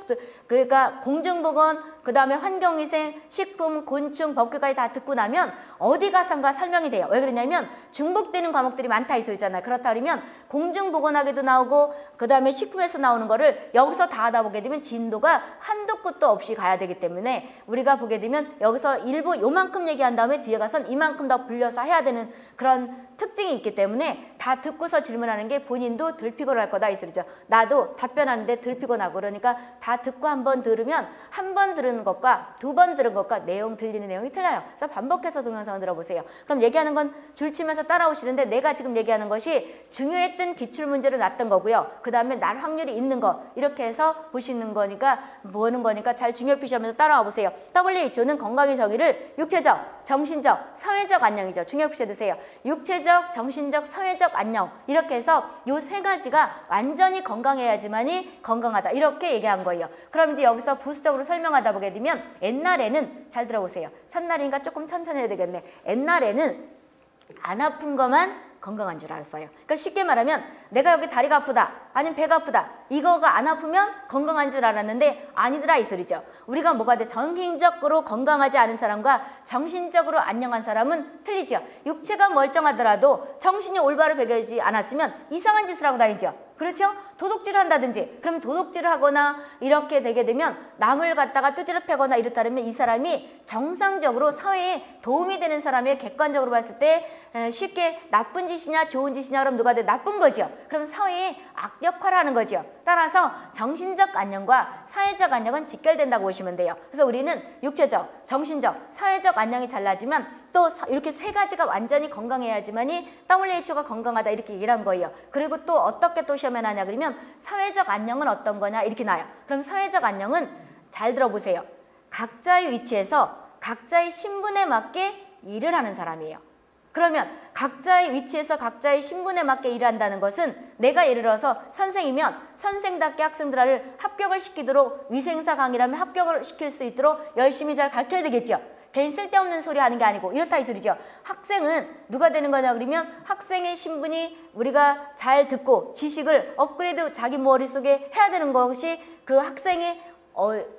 그러니까 공중보건 그 다음에 환경위생, 식품, 곤충, 법규까지 다 듣고 나면 어디 가선가 설명이 돼요. 왜 그러냐면 중복되는 과목들이 많다 이 소리잖아요. 그렇다 그러면 공중보건학에도 나오고 그 다음에 식품에서 나오는 거를 여기서 다 하다 보게 되면 진도가 한도 끝도 없이 가야 되기 때문에 우리가 보게 되면 여기서 일부 요만큼 얘기한 다음에 뒤에 가선 이만큼 더 불려서 해야 되는 그런 특징이 있기 때문에 다 듣고서 질문하는 게 본인도 덜 피곤할 거다 이 소리죠. 나도 답변하는데 덜 피곤하고 그러니까 다 듣고 한 번 들으면 한 번 들은 것과 두 번 들은 것과 내용 들리는 내용이 틀려요. 그래서 반복해서 동영상을 들어보세요. 그럼 얘기하는 건 줄치면서 따라오시는데 내가 지금 얘기하는 것이 중요했던 기출문제로 놨던 거고요. 그 다음에 날 확률이 있는 거 이렇게 해서 보시는 거니까 보는 거니까 잘 중요표시하면서 따라와 보세요. WHO는 건강의 정의를 육체적, 정신적, 사회적 안녕이죠. 중요표시해 두세요. 육체적, 정신적, 사회적 안녕 이렇게 해서 요 세 가지가 완전히 건강해야지만이 건강하다 이렇게 얘기한 거예요. 그럼 이제 여기서 부수적으로 설명하다 보게 되면 옛날에는 잘 들어보세요. 첫날이니까 조금 천천히 해야 되겠네. 옛날에는 안 아픈 것만 건강한 줄 알았어요. 그러니까 쉽게 말하면 내가 여기 다리가 아프다 아니면 배가 아프다 이거가 안 아프면 건강한 줄 알았는데 아니더라 이 소리죠. 우리가 뭐가 돼? 정신적으로 건강하지 않은 사람과 정신적으로 안녕한 사람은 틀리죠. 육체가 멀쩡하더라도 정신이 올바로 배겨지지 않았으면 이상한 짓을 하고 다니죠. 그렇죠? 도둑질을 한다든지 그러면 도둑질을 하거나 이렇게 되게 되면 남을 갖다가 두드려 패거나 이렇다면 이 사람이 정상적으로 사회에 도움이 되는 사람의 객관적으로 봤을 때 쉽게 나쁜 짓이냐 좋은 짓이냐 그럼 누가 돼? 나쁜 거죠. 그럼 사회에 악역할을 하는 거죠. 따라서 정신적 안녕과 사회적 안녕은 직결된다고 보시면 돼요. 그래서 우리는 육체적, 정신적, 사회적 안녕이 잘나지만 또 이렇게 세 가지가 완전히 건강해야지만이 WHO가 건강하다 이렇게 얘기를 한 거예요. 그리고 또 어떻게 또 시험에 나냐 그러면 사회적 안녕은 어떤 거냐 이렇게 나요. 그럼 사회적 안녕은 잘 들어보세요. 각자의 위치에서 각자의 신분에 맞게 일을 하는 사람이에요. 그러면 각자의 위치에서 각자의 신분에 맞게 일을 한다는 것은 내가 예를 들어서 선생이면 선생답게 학생들을 합격을 시키도록 위생사 강의라면 합격을 시킬 수 있도록 열심히 잘 가르쳐야 되겠죠. 괜히 쓸데없는 소리 하는 게 아니고 이렇다 이 소리죠. 학생은 누가 되는 거냐 그러면 학생의 신분이 우리가 잘 듣고 지식을 업그레이드 자기 머릿속에 해야 되는 것이 그 학생의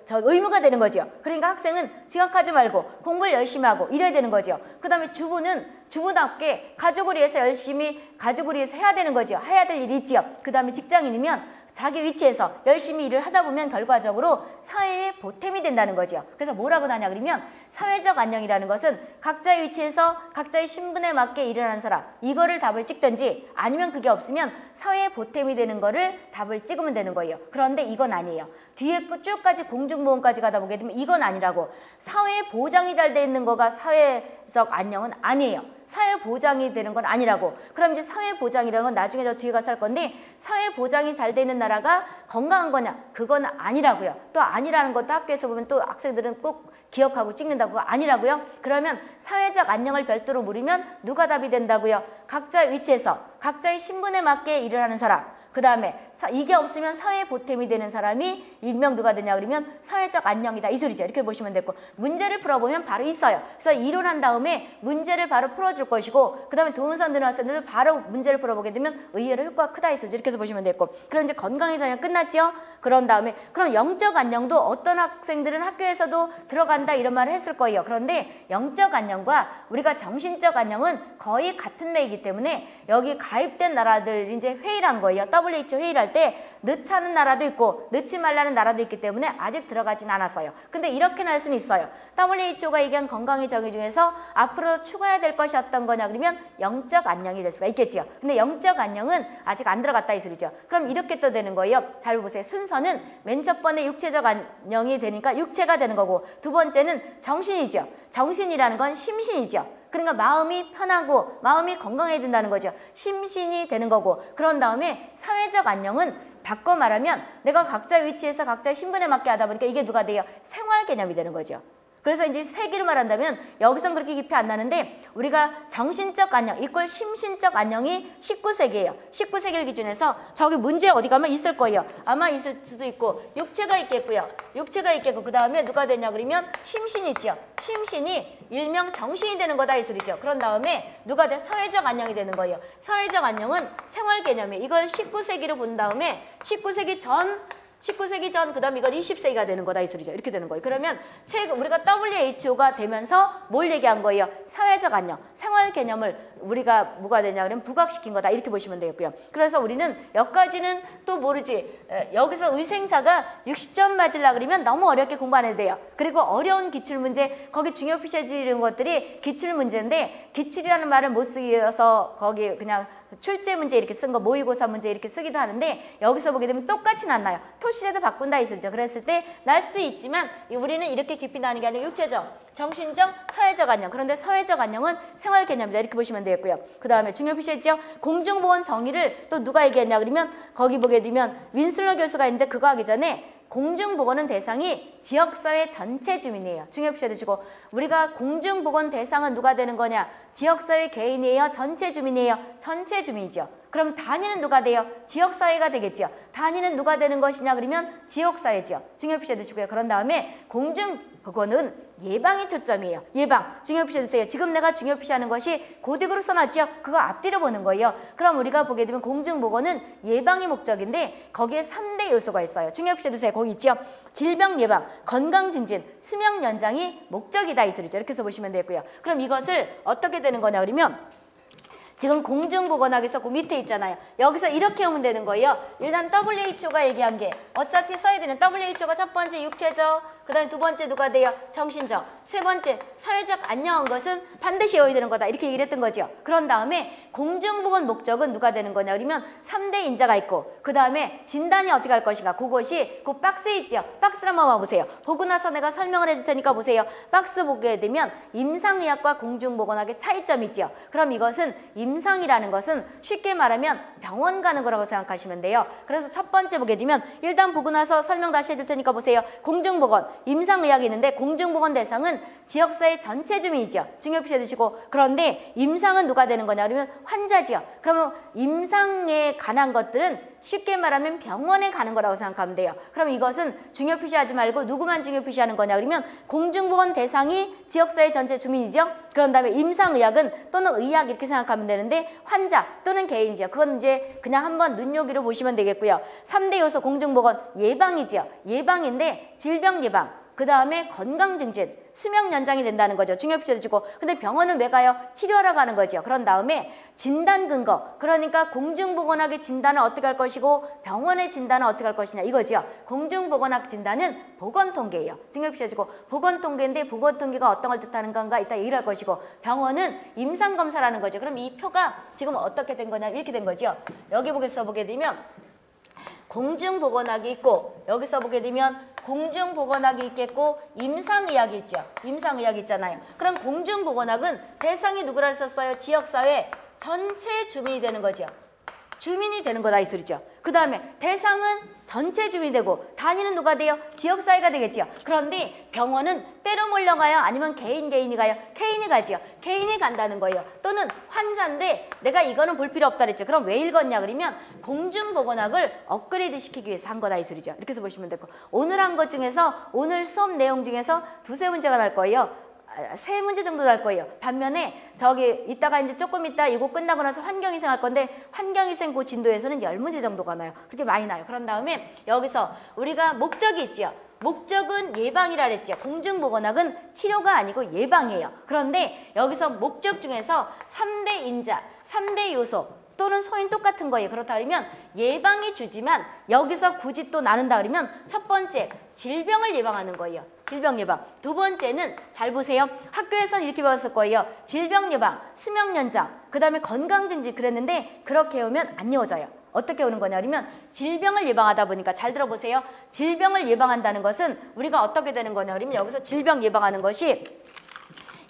의무가 되는 거죠. 그러니까 학생은 지각하지 말고 공부를 열심히 하고 이래야 되는 거죠. 그 다음에 주부는 주부답게 가족을 위해서 열심히 가족을 위해서 해야 되는 거죠. 해야 될 일이 있지요. 그 다음에 직장인이면 자기 위치에서 열심히 일을 하다 보면 결과적으로 사회에 보탬이 된다는 거죠. 그래서 뭐라고 하냐 그러면 사회적 안녕이라는 것은 각자의 위치에서 각자의 신분에 맞게 일을 하는 사람 이거를 답을 찍든지 아니면 그게 없으면 사회에 보탬이 되는 거를 답을 찍으면 되는 거예요. 그런데 이건 아니에요. 뒤에 쭉까지 공중보험까지 가다 보게 되면 이건 아니라고. 사회 보장이 잘 돼 있는 거가 사회적 안녕은 아니에요. 사회 보장이 되는 건 아니라고. 그럼 이제 사회 보장이라는 건 나중에 저 뒤에 가서 할 건데 사회 보장이 잘 되는 나라가 건강한 거냐? 그건 아니라고요. 또 아니라는 것도 학교에서 보면 또 학생들은 꼭 기억하고 찍는다고 아니라고요. 그러면 사회적 안녕을 별도로 물으면 누가 답이 된다고요? 각자의 위치에서 각자의 신분에 맞게 일을 하는 사람. 그 다음에 이게 없으면 사회에 보탬이 되는 사람이 일명 누가 되냐 그러면 사회적 안녕이다 이 소리죠. 이렇게 보시면 되고 문제를 풀어보면 바로 있어요. 그래서 이론한 다음에 문제를 바로 풀어줄 것이고 그 다음에 동영상 들은 학생들 바로 문제를 풀어보게 되면 의외로 효과가 크다 이 소리죠. 이렇게 해서 보시면 되고 그럼 이제 건강의 정의가 끝났죠. 그런 다음에 그럼 영적 안녕도 어떤 학생들은 학교에서도 들어간다 이런 말을 했을 거예요. 그런데 영적 안녕과 우리가 정신적 안녕은 거의 같은 맥이기 때문에 여기 가입된 나라들 이제 회의를 한 거예요. WHO 회의를 할 때 넣자는 나라도 있고 넣지 말라는 나라도 있기 때문에 아직 들어가진 않았어요. 근데 이렇게는 할 수는 있어요. WHO가 얘기한 건강의 정의 중에서 앞으로 추가해야 될 것이 어떤 거냐 그러면 영적 안녕이 될 수가 있겠죠. 근데 영적 안녕은 아직 안 들어갔다 이 소리죠. 그럼 이렇게 또 되는 거예요. 잘 보세요. 순서는 맨 첫 번에 육체적 안녕이 되니까 육체가 되는 거고 두 번째는 정신이죠. 정신이라는 건 심신이죠. 그러니까 마음이 편하고 마음이 건강해야 된다는 거죠. 심신이 되는 거고 그런 다음에 사회적 안녕은 바꿔 말하면 내가 각자의 위치에서 각자의 신분에 맞게 하다 보니까 이게 누가 돼요? 생활 개념이 되는 거죠. 그래서 이제 세기로 말한다면 여기선 그렇게 깊이 안 나는데 우리가 정신적 안녕 이꼴 심신적 안녕이 19세기예요. 19세기를 기준해서 저기 문제 어디 가면 있을 거예요. 아마 있을 수도 있고 육체가 있겠고요. 육체가 있겠고 그 다음에 누가 되냐 그러면 심신이죠. 심신이 일명 정신이 되는 거다 이 소리죠. 그런 다음에 누가 돼? 사회적 안녕이 되는 거예요. 사회적 안녕은 생활 개념이에요. 이걸 19세기로 본 다음에 19세기 전 그 다음 이걸 20세기가 되는 거다 이 소리죠. 이렇게 되는 거예요. 그러면 우리가 WHO가 되면서 뭘 얘기한 거예요? 사회적 안녕, 생활 개념을 우리가 뭐가 되냐 그러면 부각시킨 거다 이렇게 보시면 되겠고요. 그래서 우리는 여기까지는 또 모르지. 여기서 의생사가 60점 맞으려고 그러면 너무 어렵게 공부 안 해도 돼요. 그리고 어려운 기출문제 거기 중요 표시해 주는 것들이 기출문제인데 기출이라는 말을 못 쓰여서 거기 그냥 출제 문제 이렇게 쓴 거 모의고사 문제 이렇게 쓰기도 하는데 여기서 보게 되면 똑같이는 안 나요. 토시라도 바꾼다 이 소리죠. 그랬을 때 날 수 있지만 우리는 이렇게 깊이 나는 게 아니라 육체적, 정신적, 사회적 안녕. 그런데 사회적 안녕은 생활 개념이다. 이렇게 보시면 되겠고요. 그 다음에 중요 표시했죠. 공중보건 정의를 또 누가 얘기했냐 그러면 거기 보게 되면 윈슬러 교수가 있는데 그거 하기 전에 공중보건은 대상이 지역사회 전체 주민이에요. 중요 표시해 두시고 우리가 공중보건 대상은 누가 되는 거냐? 지역사회 개인이에요? 전체 주민이에요? 전체 주민이죠. 그럼 단위는 누가 돼요? 지역사회가 되겠죠. 단위는 누가 되는 것이냐 그러면 지역사회죠. 중요 표시해 두시고요. 그런 다음에 공중보건은 예방이 초점이에요. 예방. 중요 표시해 주세요. 지금 내가 중요 표시하는 것이 고딕으로 써놨죠. 그거 앞뒤로 보는 거예요. 그럼 우리가 보게 되면 공중보건은 예방이 목적인데 거기에 3대 요소가 있어요. 중요 표시해 주세요. 거기 있죠. 질병 예방, 건강 증진, 수명 연장이 목적이다 이 소리죠. 이렇게 해서 보시면 되고요. 그럼 이것을 어떻게 되는 거냐 그러면 지금 공중보건학에서 그 밑에 있잖아요. 여기서 이렇게 하면 되는 거예요. 일단 WHO가 얘기한 게 어차피 써야 되는 WHO가 첫 번째 육체적, 그 다음에 두 번째 누가 돼요? 정신적, 세 번째 사회적 안녕한 것은 반드시 해야 되는 거다. 이렇게 얘기를 했던 거죠. 그런 다음에 공중보건 목적은 누가 되는 거냐 그러면 3대 인자가 있고 그 다음에 진단이 어떻게 할 것인가 그것이 그 박스에 있죠. 박스를 한번 봐보세요. 보고 나서 내가 설명을 해줄 테니까 보세요. 박스 보게 되면 임상의학과 공중보건학의 차이점이 있죠. 그럼 이것은 임상이라는 것은 쉽게 말하면 병원 가는 거라고 생각하시면 돼요. 그래서 첫 번째 보게 되면 일단 보고 나서 설명 다시 해줄 테니까 보세요. 공중보건, 임상의학이 있는데 공중보건 대상은 지역사회 전체 주민이죠. 중요 표시해 두시고 그런데 임상은 누가 되는 거냐 그러면 환자지요. 그러면 임상에 관한 것들은 쉽게 말하면 병원에 가는 거라고 생각하면 돼요. 그럼 이것은 중요 표시하지 말고 누구만 중요 표시하는 거냐 그러면 공중보건 대상이 지역사회 전체 주민이죠. 그런 다음에 임상의학은 또는 의학 이렇게 생각하면 되는데 환자 또는 개인이죠. 그건 이제 그냥 한번 눈요기로 보시면 되겠고요. 3대 요소 공중보건 예방이죠. 예방인데 질병 예방, 그 다음에 건강 증진, 수명 연장이 된다는 거죠. 중요 표시해 주시고 근데 병원은 왜 가요? 치료하러 가는 거죠. 그런 다음에 진단 근거, 그러니까 공중보건학의 진단은 어떻게 할 것이고 병원의 진단은 어떻게 할 것이냐 이거죠. 공중보건학 진단은 보건통계예요. 중요 표시해 주시고 보건통계인데 보건통계가 어떤 걸 뜻하는 건가 이따 얘기를 할 것이고 병원은 임상검사라는 거죠. 그럼 이 표가 지금 어떻게 된 거냐 이렇게 된 거죠. 여기 보게 되면 공중보건학이 있고 여기서 보게 되면 공중보건학이 있겠고 임상의학이 있죠. 임상의학이 있잖아요. 그럼 공중보건학은 대상이 누구라 했었어요? 지역사회 전체 주민이 되는 거죠. 주민이 되는 거다 이 소리죠. 그 다음에 대상은 전체 주민이 되고 단위는 누가 돼요? 지역사회가 되겠죠. 그런데 병원은 때로 몰려가요? 아니면 개인이 가요? 개인이 가지요. 개인이 간다는 거예요. 또는 환자인데 내가 이거는 볼 필요 없다 그랬죠. 그럼 왜 읽었냐 그러면 공중보건학을 업그레이드 시키기 위해서 한 거다 이 소리죠. 이렇게 해서 보시면 되고 오늘 한 것 중에서 오늘 수업 내용 중에서 두세 문제가 날 거예요. 3문제 정도 날 거예요. 반면에 저기 이따가 이제 조금 이따 이거 끝나고 나서 환경위생 할 건데 환경위생 그 진도에서는 10문제 정도가 나요. 그렇게 많이 나요. 그런 다음에 여기서 우리가 목적이 있죠. 목적은 예방이라 그랬죠. 공중보건학은 치료가 아니고 예방이에요. 그런데 여기서 목적 중에서 3대 인자, 3대 요소 또는 소인 똑같은 거예요. 그렇다 그러면 예방이 주지만 여기서 굳이 또 나눈다 그러면 첫 번째 질병을 예방하는 거예요. 질병 예방. 두 번째는 잘 보세요. 학교에서는 이렇게 배웠을 거예요. 질병 예방, 수명 연장, 그 다음에 건강 증진 그랬는데 그렇게 오면 안 이어져요. 어떻게 오는 거냐 그러면 질병을 예방하다 보니까 잘 들어보세요. 질병을 예방한다는 것은 우리가 어떻게 되는 거냐 그러면 여기서 질병 예방하는 것이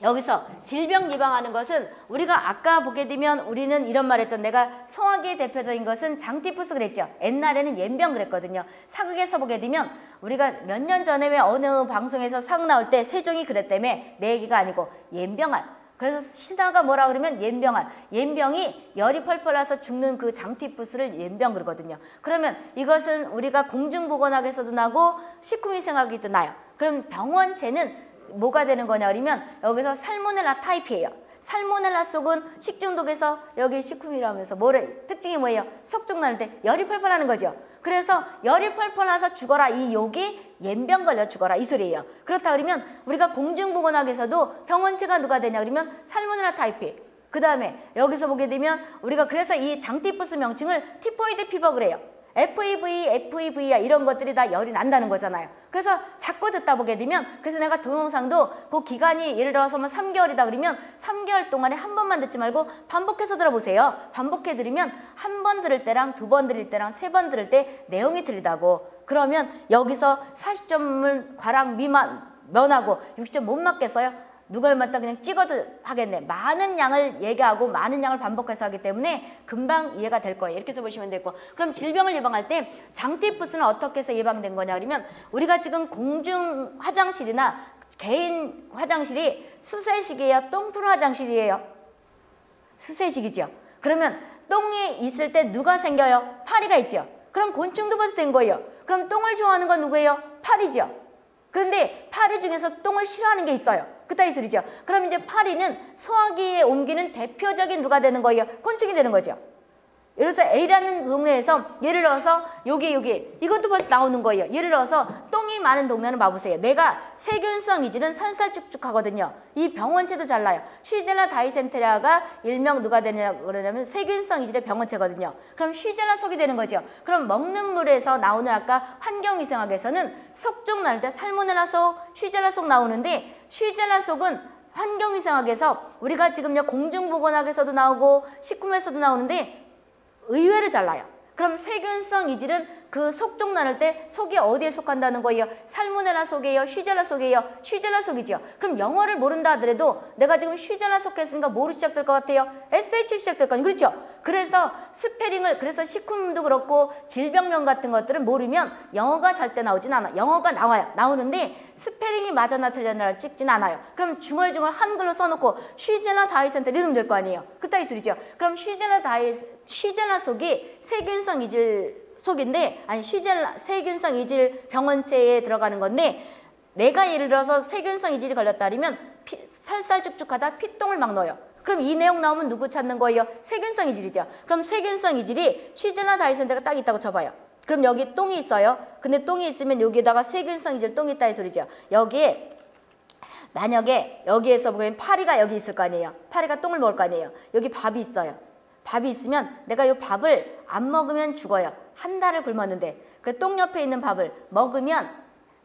여기서 질병 예방하는 것은 우리가 아까 보게 되면 우리는 이런 말 했죠. 내가 소화기의 대표적인 것은 장티푸스 그랬죠. 옛날에는 옌병 그랬거든요. 사극에서 보게 되면 우리가 몇 년 전에 왜 어느 방송에서 사극 나올 때 세종이 그랬다며 내 얘기가 아니고 옌병알. 그래서 신하가 뭐라 그러면 옌병알. 옌병이 열이 펄펄 나서 죽는 그 장티푸스를 옌병 그러거든요. 그러면 이것은 우리가 공중보건학에서도 나고 식품위생학에도 나요. 그럼 병원체는 뭐가 되는 거냐 그러면 여기서 살모넬라 타입이에요. 살모넬라 속은 식중독에서 여기 식품이라면서 특징이 뭐예요? 석종 나는 때 열이 펄펄 나는 거죠. 그래서 열이 펄펄 나서 죽어라 이 욕이 옌병 걸려 죽어라 이 소리예요. 그렇다 그러면 우리가 공중보건학에서도 병원체가 누가 되냐 그러면 살모넬라 타이피. 그 다음에 여기서 보게 되면 우리가 그래서 이 장티푸스 명칭을 티포이드 피버 그래요. FEV, FEV야 이런 것들이 다 열이 난다는 거잖아요. 그래서 자꾸 듣다 보게 되면 그래서 내가 동영상도 그 기간이 예를 들어서 뭐 3개월이다 그러면 3개월 동안에 한 번만 듣지 말고 반복해서 들어보세요. 반복해 들으면 한 번 들을 때랑 두 번 들을 때랑 세 번 들을 때 내용이 틀리다고. 그러면 여기서 40점을 과락 면하고 60점 못 맞겠어요? 누가 맞다 그냥 찍어도 하겠네. 많은 양을 얘기하고 많은 양을 반복해서 하기 때문에 금방 이해가 될 거예요. 이렇게 해서 보시면 되고. 그럼 질병을 예방할 때 장티푸스는 어떻게 해서 예방된 거냐 그러면 우리가 지금 공중 화장실이나 개인 화장실이 수세식이에요? 똥 푸는 화장실이에요? 수세식이죠. 그러면 똥이 있을 때 누가 생겨요? 파리가 있죠. 그럼 곤충도 벌써 된 거예요. 그럼 똥을 좋아하는 건 누구예요? 파리죠. 그런데 파리 중에서 똥을 싫어하는 게 있어요. 그따위 소리죠. 그럼 이제 파리는 소화기에 옮기는 대표적인 누가 되는 거예요? 곤충이 되는 거죠. 예를 들어서 A라는 동네에서 예를 들어서 여기 이것도 벌써 나오는 거예요. 예를 들어서 똥이 많은 동네는 봐보세요. 내가 세균성 이질은 설살쭉쭉하거든요. 이 병원체도 잘나요. 쉬젤라 다이센테리아가 일명 누가 되냐 그러냐면 세균성 이질의 병원체거든요. 그럼 쉬젤라 속이 되는 거죠. 그럼 먹는 물에서 나오는 아까 환경위생학에서는 속쪽 나올 때 살모넬라 속, 쉬젤라 속 나오는데 쉬젤라 속은 환경위생학에서 우리가 지금요 공중보건학에서도 나오고 식품에서도 나오는데 의외로 잘나요. 그럼 세균성 이질은 그 속쪽 나눌 때 속이 어디에 속한다는 거예요? 살모넬라 속이에요? 쉬젤라 속이에요? 쉬젤라 속이죠. 그럼 영어를 모른다 하더라도 내가 지금 쉬젤라 속했으니까 뭐로 시작될 것 같아요? SH로 시작될 거 아니에요? 그렇죠? 그래서 스페링을 그래서 식품도 그렇고 질병명 같은 것들은 모르면 영어가 절대 나오진 않아. 영어가 나와요. 나오는데 스페링이 맞았나 틀렸나 찍진 않아요. 그럼 중얼중얼 한글로 써놓고 쉬젤라 다이센테 이러면 될 거 아니에요. 그따위 소리죠. 그럼 쉬젤라 속이 세균성 이질 속인데 아니 세균성 이질 병원체에 들어가는 건데 내가 예를 들어서 세균성 이질이 걸렸다 그러면 살살쭉쭉하다 피똥을 막 넣어요. 그럼 이 내용 나오면 누구 찾는 거예요? 세균성 이질이죠. 그럼 세균성 이질이 쉬젤라 다이센테가 딱 있다고 쳐봐요. 그럼 여기 똥이 있어요. 근데 똥이 있으면 여기에다가 세균성 이질 똥이 있다 이 소리죠. 여기에 만약에 여기에서 보면 파리가 여기 있을 거 아니에요. 파리가 똥을 먹을 거 아니에요. 여기 밥이 있어요. 밥이 있으면 내가 이 밥을 안 먹으면 죽어요. 한 달을 굶었는데 그 똥 옆에 있는 밥을 먹으면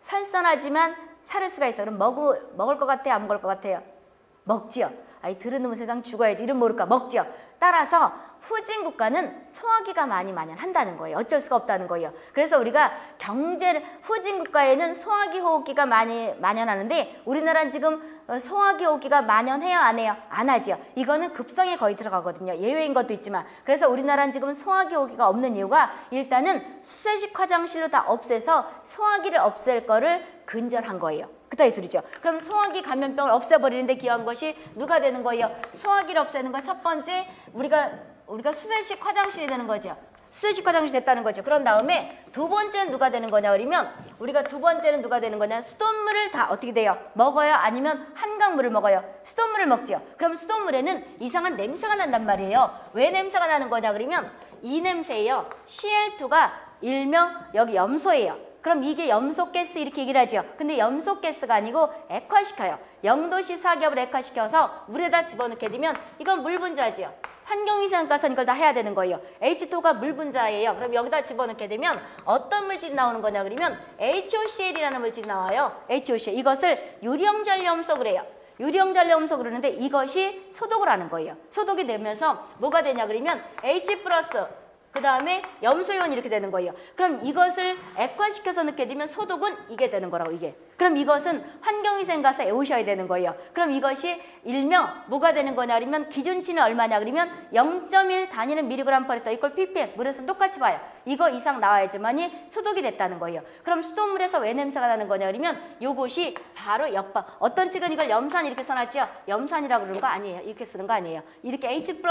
설산하지만 살을 수가 있어. 그럼 먹을 것 같아요? 안 먹을 것 같아요? 먹지요. 아이 들은 세상 죽어야지. 이름 모를까? 먹지요. 따라서 후진 국가는 소화기가 많이 만연한다는 거예요. 어쩔 수가 없다는 거예요. 그래서 우리가 후진 국가에는 소화기 호흡기가 많이 만연하는데 우리나라는 지금 소화기 호흡기가 만연해요? 안 해요? 안 하죠. 이거는 급성에 거의 들어가거든요. 예외인 것도 있지만. 그래서 우리나라는 지금 소화기 호흡기가 없는 이유가 일단은 수세식 화장실로 다 없애서 소화기를 없앨 거를 근절한 거예요. 그따위 소리죠. 그럼 소화기 감염병을 없애버리는데 기여한 것이 누가 되는 거예요? 소화기를 없애는 거 첫 번째 우리가 수세식 화장실이 되는 거죠. 수세식 화장실이 됐다는 거죠. 그런 다음에 두 번째는 누가 되는 거냐 그러면 우리가 두 번째는 누가 되는 거냐 수돗물을 다 어떻게 돼요? 먹어요? 아니면 한강물을 먹어요? 수돗물을 먹죠. 그럼 수돗물에는 이상한 냄새가 난단 말이에요. 왜 냄새가 나는 거냐 그러면 이 냄새예요. CL2가 일명 여기 염소예요. 그럼 이게 염소가스 이렇게 얘기를 하죠. 근데 염소가스가 아니고 액화시켜요. 0도씨 사기압을 액화시켜서 물에다 집어넣게 되면 이건 물 분자죠. 환경위생학과에서 이걸 다 해야 되는 거예요. H2가 물 분자예요. 그럼 여기다 집어넣게 되면 어떤 물질이 나오는 거냐 그러면 HOCl이라는 물질이 나와요. HOCl. 이것을 유령전염소 그래요. 유령전염소 그러는데 이것이 소독을 하는 거예요. 소독이 되면서 뭐가 되냐 그러면 H+, 그 다음에 염소이온이 이렇게 되는 거예요. 그럼 이것을 액화시켜서 넣게 되면 소독은 이게 되는 거라고 이게. 그럼 이것은 환경위생가서 외우셔야 되는 거예요. 그럼 이것이 일명 뭐가 되는 거냐 그러면 기준치는 얼마냐 그러면 0.1 단위는 mg per 리터 ppm 물에서 똑같이 봐요. 이거 이상 나와야지만이 소독이 됐다는 거예요. 그럼 수돗물에서 왜 냄새가 나는 거냐 그러면 요것이 바로 역방. 어떤 측은 이걸 염산 이렇게 써놨죠. 염산이라고 그러는 거 아니에요. 이렇게 쓰는 거 아니에요. 이렇게 H+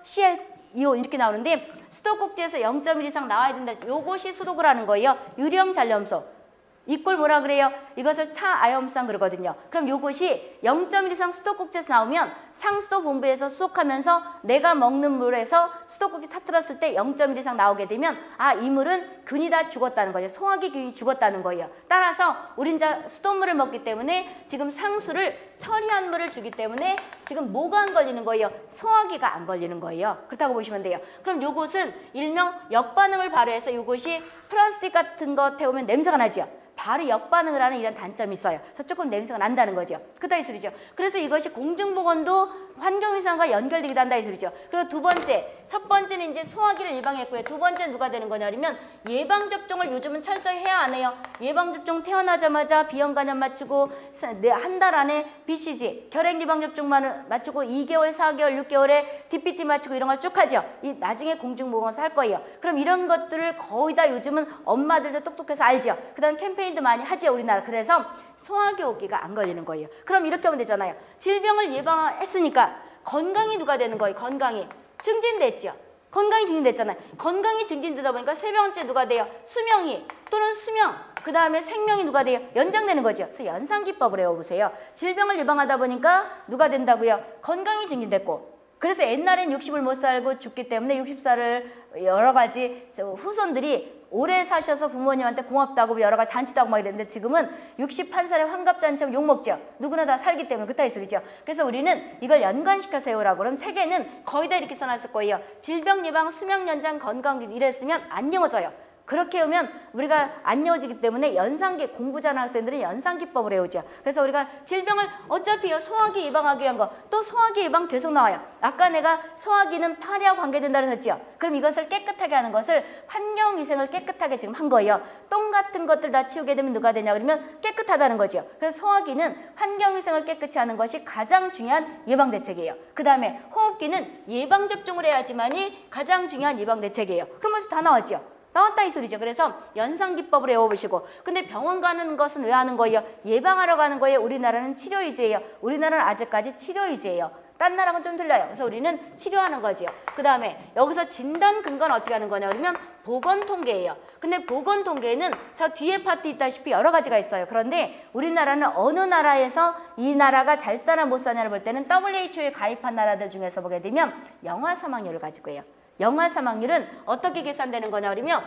Cl 이온 이렇게 나오는데 수도꼭지에서 0.1 이상 나와야 된다. 요것이 소독을 하는 거예요. 유령전염소. 이꼴 뭐라 그래요? 이것을 차아염산 그러거든요. 그럼 요것이 0.1 이상 수도꼭지에서 나오면 상수도 본부에서 수독하면서 내가 먹는 물에서 수도꼭지 터뜨렸을 때 0.1 이상 나오게 되면 아, 이 물은 균이 다 죽었다는 거죠. 소화기 균이 죽었다는 거예요. 따라서 우린 수돗물을 먹기 때문에 지금 상수를 처리한 물을 주기 때문에 지금 뭐가 안 걸리는 거예요? 소화기가 안 걸리는 거예요. 그렇다고 보시면 돼요. 그럼 요것은 일명 역반응을 발휘해서 요것이 플라스틱 같은 거 태우면 냄새가 나죠. 바로 역반응을 하는 이런 단점이 있어요. 그래서 조금 냄새가 난다는 거죠. 그따위 소리죠. 그래서 이것이 공중보건도 환경위생과 연결되기도 한다 이 소리죠. 그리고 두 번째, 첫 번째는 이제 소화기를 예방했고요. 두 번째는 누가 되는 거냐면 예방접종을 요즘은 철저히 해야 안 해요. 예방접종 태어나자마자 비형간염 맞추고 한 달 안에 BCG, 결핵예방접종만 맞추고 2개월, 4개월, 6개월에 DPT 맞추고 이런 걸 쭉 하죠. 이 나중에 공중보건에서 할 거예요. 그럼 이런 것들을 거의 다 요즘은 엄마들도 똑똑해서 알죠. 그 다음 캠페인도 많이 하죠, 우리나라. 그래서 소화기 호흡기가 안 걸리는 거예요. 그럼 이렇게 하면 되잖아요. 질병을 예방했으니까 건강이 누가 되는 거예요? 건강이 증진됐죠. 건강이 증진됐잖아요. 건강이 증진되다 보니까 세 번째 누가 돼요? 수명이 또는 수명, 그 다음에 생명이 누가 돼요? 연장되는 거죠. 그래서 연상기법을 외워보세요. 질병을 예방하다 보니까 누가 된다고요? 건강이 증진됐고, 그래서 옛날엔 60을 못 살고 죽기 때문에 60살을 여러 가지 후손들이 오래 사셔서 부모님한테 고맙다고 여러 가지 잔치도 하고 막 이랬는데 지금은 61살에 환갑잔치하면 욕먹죠. 누구나 다 살기 때문에 그따위 소리죠. 그래서 우리는 이걸 연관시켜서 외우라고. 그럼 책에는 거의 다 이렇게 써놨을 거예요. 질병 예방, 수명 연장, 건강 이랬으면 안 외워져요. 그렇게 하면 우리가 안 외워지기 때문에 연상기 공부 잘하는 학생들은 연상기법을 외우죠. 그래서 우리가 질병을 어차피 소화기 예방하기 위한 거, 또 소화기 예방 계속 나와요. 아까 내가 소화기는 파리와 관계된다고 했죠. 그럼 이것을 깨끗하게 하는 것을 환경위생을 깨끗하게 지금 한 거예요. 똥 같은 것들 다 치우게 되면 누가 되냐 그러면 깨끗하다는 거죠. 그래서 소화기는 환경위생을 깨끗이 하는 것이 가장 중요한 예방대책이에요. 그 다음에 호흡기는 예방접종을 해야지만이 가장 중요한 예방대책이에요. 그러면서 다 나왔죠. 나왔다 이 소리죠. 그래서 연상기법을 외워보시고, 근데 병원 가는 것은 왜 하는 거예요? 예방하러 가는 거예요. 우리나라는 치료 위주예요. 우리나라는 아직까지 치료 위주예요. 딴 나라는 좀 틀려요. 그래서 우리는 치료하는 거지요. 그 다음에 여기서 진단 근거는 어떻게 하는 거냐 그러면 보건통계예요. 근데 보건통계에는 저 뒤에 파트 있다시피 여러 가지가 있어요. 그런데 우리나라는 어느 나라에서 이 나라가 잘 사나 못 사냐를 볼 때는 WHO에 가입한 나라들 중에서 보게 되면 영아 사망률을 가지고 해요. 영아 사망률은 어떻게 계산되는 거냐 그러면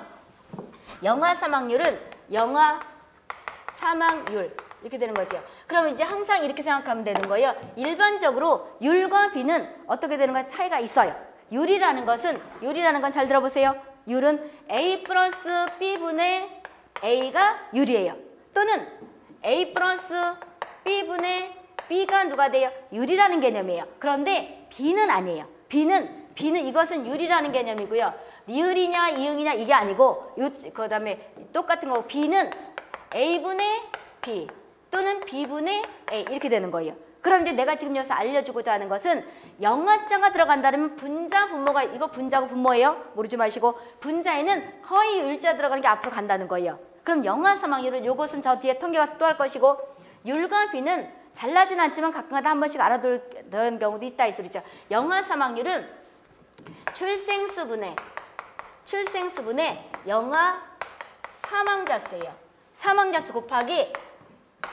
영아 사망률은 영아 사망률 이렇게 되는 거죠. 그럼 이제 항상 이렇게 생각하면 되는 거예요. 일반적으로 율과 비는 어떻게 되는 거야? 차이가 있어요. 율이라는 건 잘 들어보세요. 율은 A 플러스 B분의 A가 율이에요. 또는 A 플러스 B분의 B가 누가 돼요? 율이라는 개념이에요. 그런데 B는 아니에요. B는 이것은 율이라는 개념이고요. 리을이냐 이응이냐 이게 아니고 그 다음에 똑같은 거고 B는 A분의 B 또는 B분의 A 이렇게 되는 거예요. 그럼 이제 내가 지금 여기서 알려주고자 하는 것은 영아자가 들어간다면 분자 분모가 이거 분자고 분모예요. 모르지 마시고 분자에는 거의 을자 들어가는 게 앞으로 간다는 거예요. 그럼 영아 사망률은 요것은 저 뒤에 통계 가서 또 할 것이고 율과 비는 잘나진 않지만 가끔가다 한 번씩 알아두는 경우도 있다 이 소리죠. 영아 사망률은 출생수분의 영아 사망자 수예요. 사망자 수 곱하기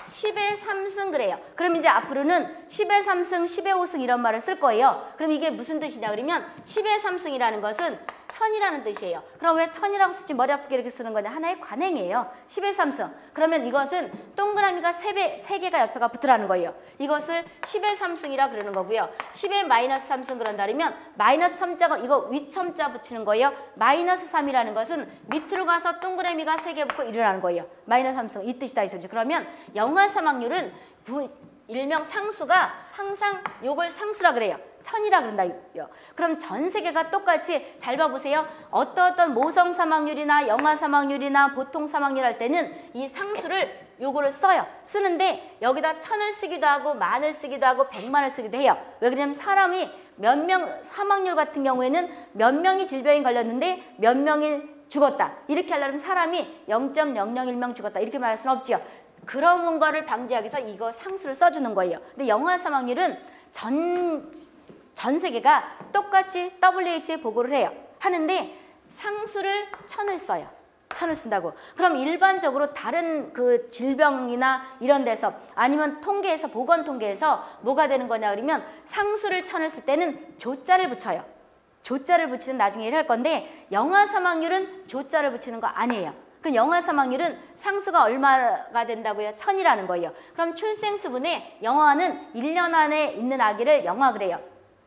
10의 3승 그래요. 그럼 이제 앞으로는 10의 3승, 10의 5승 이런 말을 쓸 거예요. 그럼 이게 무슨 뜻이냐 그러면 10의 3승이라는 것은 1000이라는 뜻이에요. 그럼 왜 1000이라고 쓰지 머리 아프게 이렇게 쓰는 거냐? 하나의 관행이에요. 10의 3승. 그러면 이것은 동그라미가 3개가 옆에가 붙으라는 거예요. 이것을 10의 3승이라 그러는 거고요. 10의 마이너스 3승 그런다면 마이너스 3자가 이거 윗첨자 붙이는 거예요. 마이너스 3이라는 것은 밑으로 가서 동그라미가 3개 붙고 일어나는 거예요. 마이너스 3승 이 뜻이다 이 소리죠. 그러면 영아 사망률은 일명 상수가 항상 요걸 상수라 그래요. 1000이라 그런다요. 그럼 전 세계가 똑같이 잘 봐보세요. 어떤 모성 사망률이나 영아 사망률이나 보통 사망률 할 때는 이 상수를 요거를 써요. 쓰는데 여기다 1000을 쓰기도 하고 10,000을 쓰기도 하고 100만을 쓰기도 해요. 왜 그러냐면 사람이 몇 명 사망률 같은 경우에는 몇 명이 질병이 걸렸는데 몇 명이 죽었다. 이렇게 하려면 사람이 0.001명 죽었다. 이렇게 말할 수는 없지요. 그런 거를 방지하기 위해서 이거 상수를 써주는 거예요. 근데 영아 사망률은 전 세계가 똑같이 WHO에 보고를 해요. 하는데 상수를 1000을 써요. 1000을 쓴다고. 그럼 일반적으로 다른 그 질병이나 이런 데서 아니면 통계에서 보건 통계에서 뭐가 되는 거냐 그러면 상수를 1000을 쓸 때는 조자를 붙여요. 조자를 붙이는 나중에 일할 건데 영아 사망률은 조자를 붙이는 거 아니에요. 그 영아 사망률은 상수가 얼마가 된다고요? 1000이라는 거예요. 그럼 출생수분에 영아는 1년 안에 있는 아기를 영아 그래요.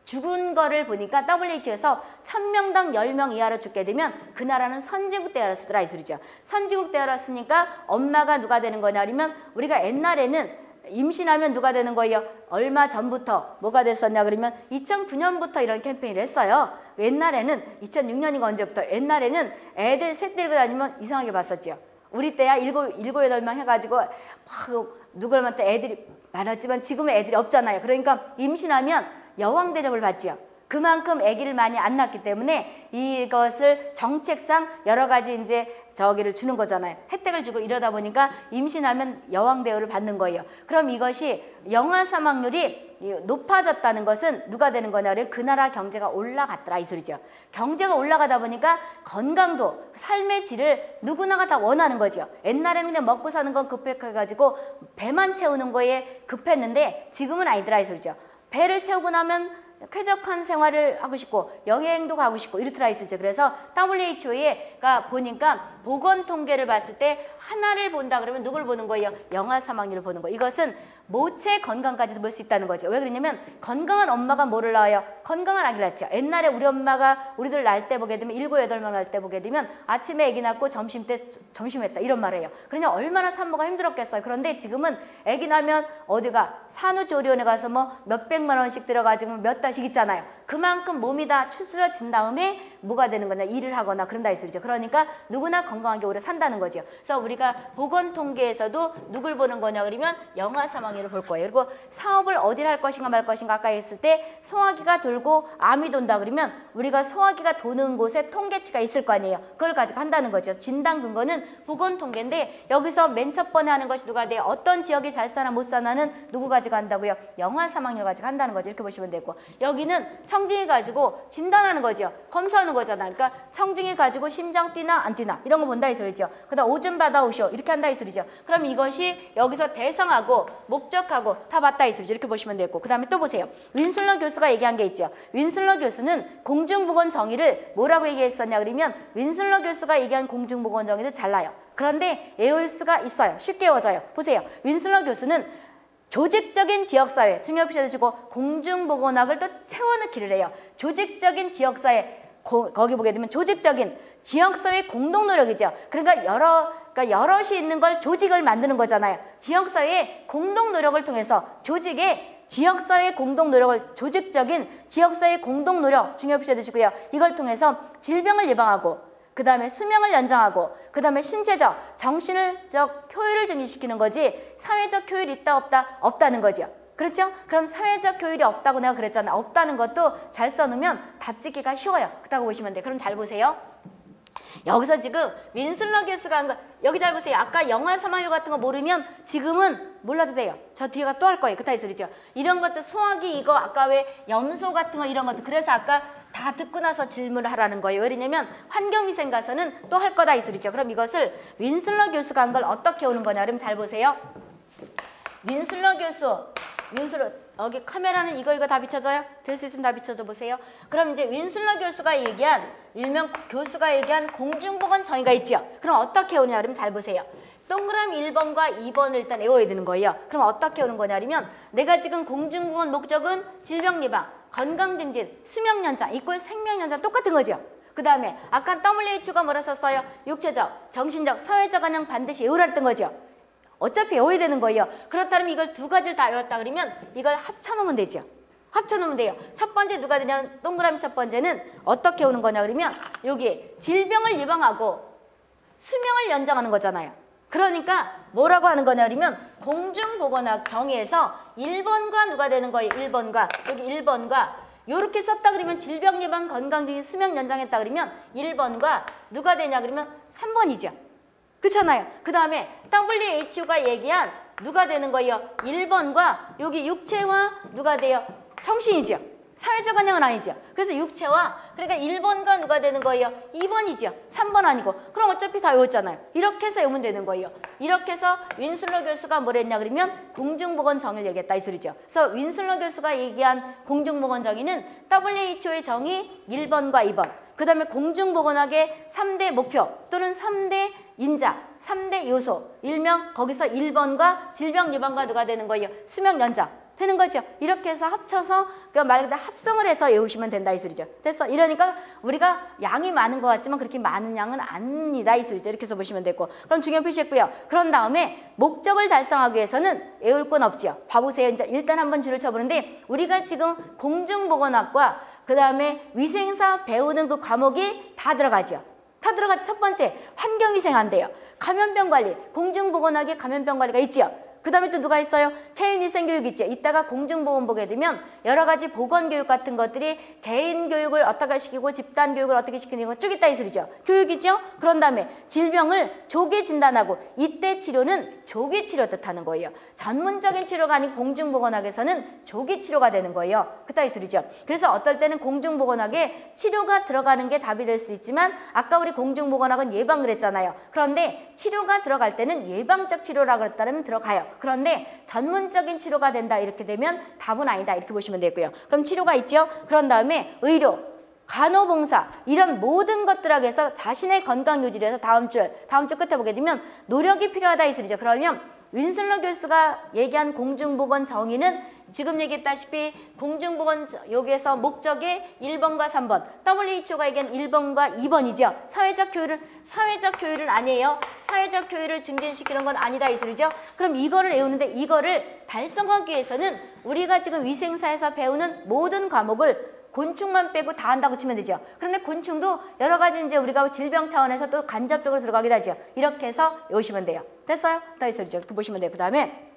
죽은 거를 보니까 WHO에서 1000명당 10명 이하로 죽게 되면 그 나라는 선진국 대화였으더라 이 소리죠. 선진국 대화였으니까 엄마가 누가 되는 거냐 그러면 우리가 옛날에는 임신하면 누가 되는 거예요? 얼마 전부터 뭐가 됐었냐 그러면 2009년부터 이런 캠페인을 했어요. 옛날에는 2006년인가 언제부터 옛날에는 애들 셋 데리고 다니면 이상하게 봤었죠. 우리 때야 7, 8명 해가지고 막 누굴한테 애들이 많았지만 지금은 애들이 없잖아요. 그러니까 임신하면 여왕 대접을 받지요. 그만큼 아기를 많이 안 낳기 때문에 이것을 정책상 여러 가지 이제 저기를 주는 거잖아요. 혜택을 주고 이러다 보니까 임신하면 여왕 대우를 받는 거예요. 그럼 이것이 영아 사망률이 높아졌다는 것은 누가 되는 거냐면 그 나라 경제가 올라갔더라 이 소리죠. 경제가 올라가다 보니까 건강도 삶의 질을 누구나가 다 원하는 거죠. 옛날에는 그냥 먹고 사는 건 급해가지고 배만 채우는 거에 급했는데 지금은 아니더라 이 소리죠. 배를 채우고 나면 쾌적한 생활을 하고 싶고 여행도 가고 싶고 이렇더라 있었죠. 그래서 WHO가 보니까 보건 통계를 봤을 때 하나를 본다 그러면 누굴 보는 거예요? 영아 사망률을 보는 거예요. 이것은 모체 건강까지도 볼 수 있다는 거죠. 왜 그러냐면 건강한 엄마가 뭐를 낳아요? 건강한 아기를 낳죠. 옛날에 우리 엄마가 우리들 낳을 때 보게 되면 7, 8명 낳을 때 보게 되면 아침에 아기 낳고 점심 때 점심했다 이런 말이에요. 그러냐 얼마나 산모가 힘들었겠어요. 그런데 지금은 아기 낳으면 어디가 산후조리원에 가서 뭐 몇백만 원씩 들어가지고 몇 달씩 있잖아요. 그만큼 몸이 다 추스러진 다음에 뭐가 되는 거냐 일을 하거나 그런다 이 소리죠. 그러니까 누구나 건강하게 오래 산다는 거죠. 그래서 우리가 보건 통계에서도 누굴 보는 거냐 그러면 영아 사망률을 볼 거예요. 그리고 사업을 어디를 할 것인가 말 것인가 아까 했을 때 소화기가 돌고 암이 돈다 그러면 우리가 소화기가 도는 곳에 통계치가 있을 거 아니에요. 그걸 가지고 한다는 거죠. 진단 근거는 보건 통계인데 여기서 맨 첫 번에 하는 것이 누가 돼요? 어떤 지역이 잘 사나 못 사나는 누구 가지고 한다고요? 영아 사망률 가지고 한다는 거죠. 이렇게 보시면 되고 여기는 청진이 가지고 진단하는 거죠. 검사하는 거잖아요. 그러니까 청진이 가지고 심장 뛰나 안 뛰나 이런 거 본다 이 소리죠. 그다음 오줌 받아오쇼 이렇게 한다 이 소리죠. 그럼 이것이 여기서 대상하고 목적하고 다 맞다 이 소리죠. 이렇게 보시면 되고 그 다음에 또 보세요. 윈슬러 교수가 얘기한 게 있죠. 윈슬러 교수는 공중보건 정의를 뭐라고 얘기했었냐 그러면 윈슬러 교수가 얘기한 공중보건 정의도 잘나요. 그런데 외울 수가 있어요. 쉽게 외워져요. 보세요. 윈슬러 교수는 조직적인 지역사회, 중요시 주시고 공중보건학을 또 채워넣기를 해요. 조직적인 지역사회, 거기 보게 되면 조직적인 지역사회 공동노력이죠. 그러니까 여럿이 있는 걸 조직을 만드는 거잖아요. 지역사회의 공동노력을 통해서 조직의 지역사회 공동노력을 조직적인 지역사회 공동노력 중요시 주시고요. 이걸 통해서 질병을 예방하고 그 다음에 수명을 연장하고 그 다음에 신체적, 정신적 효율을 증진시키는 거지 사회적 효율이 있다 없다? 없다는 거죠. 그렇죠? 그럼 사회적 효율이 없다고 내가 그랬잖아. 없다는 것도 잘 써놓으면 답 짓기가 쉬워요. 그렇다고 보시면 돼요. 그럼 잘 보세요. 여기서 지금 윈슬러 교수가 한 거 여기 잘 보세요. 아까 영아 사망률 같은 거 모르면 지금은 몰라도 돼요. 저 뒤에가 또 할 거예요. 그따위 소리죠. 이런 것도 소화기 이거 아까 왜 염소 같은 거 이런 것도 그래서 아까 다 듣고 나서 질문을 하라는 거예요. 왜냐면 환경위생 가서는 또 할 거다 이 소리죠. 그럼 이것을 윈슬러 교수가 한 걸 어떻게 오는 거냐 그럼 잘 보세요. 윈슬러 교수 여기 카메라는 이거 다 비춰져요? 될 수 있으면 다 비춰줘 보세요. 그럼 이제 윈슬러 교수가 얘기한 일명 교수가 얘기한 공중보건 정의가 있죠. 그럼 어떻게 오냐 그러면 잘 보세요. 동그라미 1번과 2번을 일단 외워야 되는 거예요. 그럼 어떻게 오는 거냐 그러면 내가 지금 공중보건 목적은 질병 예방, 건강 증진, 수명 연장 이꼴 생명 연장 똑같은 거죠. 그 다음에 아까 WHO가 뭐라 썼어요? 육체적, 정신적, 사회적 안녕 반드시 외우라는 거죠. 어차피 외워야 되는 거예요. 그렇다면 이걸 두 가지를 다 외웠다 그러면 이걸 합쳐놓으면 되죠. 합쳐놓으면 돼요. 첫 번째 누가 되냐면 동그라미 첫 번째는 어떻게 오는 거냐 그러면 여기 질병을 예방하고 수명을 연장하는 거잖아요. 그러니까 뭐라고 하는 거냐 그러면 공중보건학 정의에서 1번과 누가 되는 거예요? 1번과 여기 1번과 요렇게 썼다 그러면 질병 예방 건강증진 수명 연장했다 그러면 1번과 누가 되냐 그러면 3번이죠. 그렇잖아요. 그 다음에 WHO가 얘기한 누가 되는 거예요? 1번과 여기 육체와 누가 돼요? 정신이죠. 사회적 안녕은 아니죠. 그래서 육체와 그러니까 1번과 누가 되는 거예요? 2번이죠. 3번 아니고. 그럼 어차피 다 외웠잖아요. 이렇게 해서 외우면 되는 거예요. 이렇게 해서 윈슬러 교수가 뭘 했냐 그러면 공중보건 정의를 얘기했다 이 소리죠. 그래서 윈슬러 교수가 얘기한 공중보건 정의는 WHO의 정의 1번과 2번. 그 다음에 공중보건학의 3대 목표 또는 3대 인자, 3대 요소, 일명 거기서 1번과 질병 예방과 누가 되는 거예요? 수명 연장 되는 거죠. 이렇게 해서 합쳐서 그러니까 말 그대로 합성을 해서 외우시면 된다 이 소리죠. 됐어. 이러니까 우리가 양이 많은 것 같지만 그렇게 많은 양은 아니다 이 소리죠. 이렇게 해서 보시면 되고. 그럼 중요 표시했고요. 그런 다음에 목적을 달성하기 위해서는 외울 건 없지요. 봐보세요. 일단 한번 줄을 쳐보는데 우리가 지금 공중보건학과 그 다음에 위생사 배우는 그 과목이 다 들어가죠. 다 들어가죠. 첫 번째 환경위생 안 돼요. 감염병관리, 공중보건학에 감염병관리가 있지요. 그 다음에 또 누가 있어요? 개인위생교육 있죠. 이따가 공중보건 보게 되면 여러 가지 보건교육 같은 것들이 개인교육을 어떻게 시키고 집단교육을 어떻게 시키는 거 쭉 있다 이 소리죠. 교육이죠. 그런 다음에 질병을 조기 진단하고 이때 치료는 조기 치료 뜻하는 거예요. 전문적인 치료가 아닌 공중보건학에서는 조기 치료가 되는 거예요. 그따 이 소리죠. 그래서 어떨 때는 공중보건학에 치료가 들어가는 게 답이 될 수 있지만 아까 우리 공중보건학은 예방을 했잖아요. 그런데 치료가 들어갈 때는 예방적 치료라고 했다면 들어가요. 그런데 전문적인 치료가 된다 이렇게 되면 답은 아니다 이렇게 보시면 되고요. 그럼 치료가 있죠. 그런 다음에 의료, 간호봉사 이런 모든 것들하고 해서 자신의 건강 유지를 해서 다음 주 끝에 보게 되면 노력이 필요하다 이 소리죠. 그러면 윈슬러 교수가 얘기한 공중보건 정의는 지금 얘기했다시피 공중보건 여기에서 목적의 1번과 3번, WHO가 얘기한 1번과 2번이죠. 사회적 교류는 아니에요. 사회적 교류를 증진시키는 건 아니다 이 소리죠. 그럼 이거를 외우는데 이거를 달성하기 위해서는 우리가 지금 위생사에서 배우는 모든 과목을 곤충만 빼고 다 한다고 치면 되죠. 그런데 곤충도 여러 가지 이제 우리가 질병 차원에서 또 간접적으로 들어가기도 하죠. 이렇게 해서 외우시면 돼요. 됐어요? 다 이 소리죠. 이렇게 보시면 돼요. 그 다음에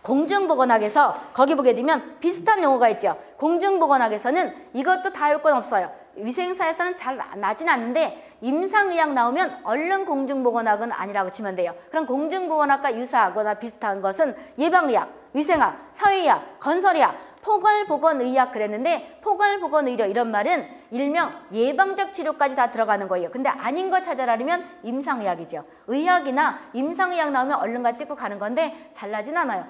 공중보건학에서 거기 보게 되면 비슷한 용어가 있죠. 공중보건학에서는 이것도 다 외울 건 없어요. 위생사에서는 잘 나진 않는데 임상의학 나오면 얼른 공중보건학은 아니라고 치면 돼요. 그럼 공중보건학과 유사하거나 비슷한 것은 예방의학, 위생학, 사회의학, 건설의학, 포괄보건의학 그랬는데 포괄보건의료 이런 말은 일명 예방적 치료까지 다 들어가는 거예요. 근데 아닌 거 찾아라면 임상의학이죠. 의학이나 임상의학 나오면 얼른 가 찍고 가는 건데 잘 나진 않아요.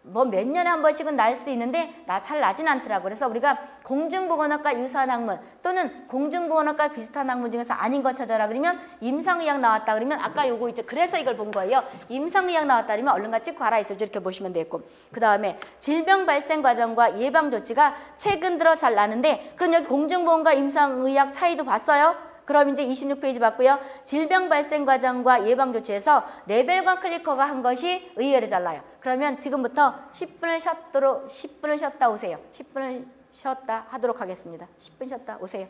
뭐 몇 년에 한 번씩은 날 수도 있는데 나 잘 나진 않더라고요. 그래서 우리가 공중보건학과 유사한 학문 또는 공중보건학과 비슷한 학문 중에서 아닌 거 찾아라 그러면 임상의학 나왔다 그러면 아까 요거 있죠. 그래서 이걸 본 거예요. 임상의학 나왔다 그러면 얼른 가 찍고 가라 있어요. 이렇게 보시면 되겠고. 그 다음에 질병 발생 과정과 예방 조치가 최근 들어 잘 나는데 그럼 여기 공중보건과 임상의학 차이도 봤어요? 그럼 이제 26페이지 봤고요. 질병 발생 과정과 예방 조치에서 레벨과 클리커가 한 것이 의외로 잘 나요. 그러면 지금부터 10분을 쉬었다 오세요. 10분을 쉬었다 하도록 하겠습니다. 10분 쉬었다 오세요.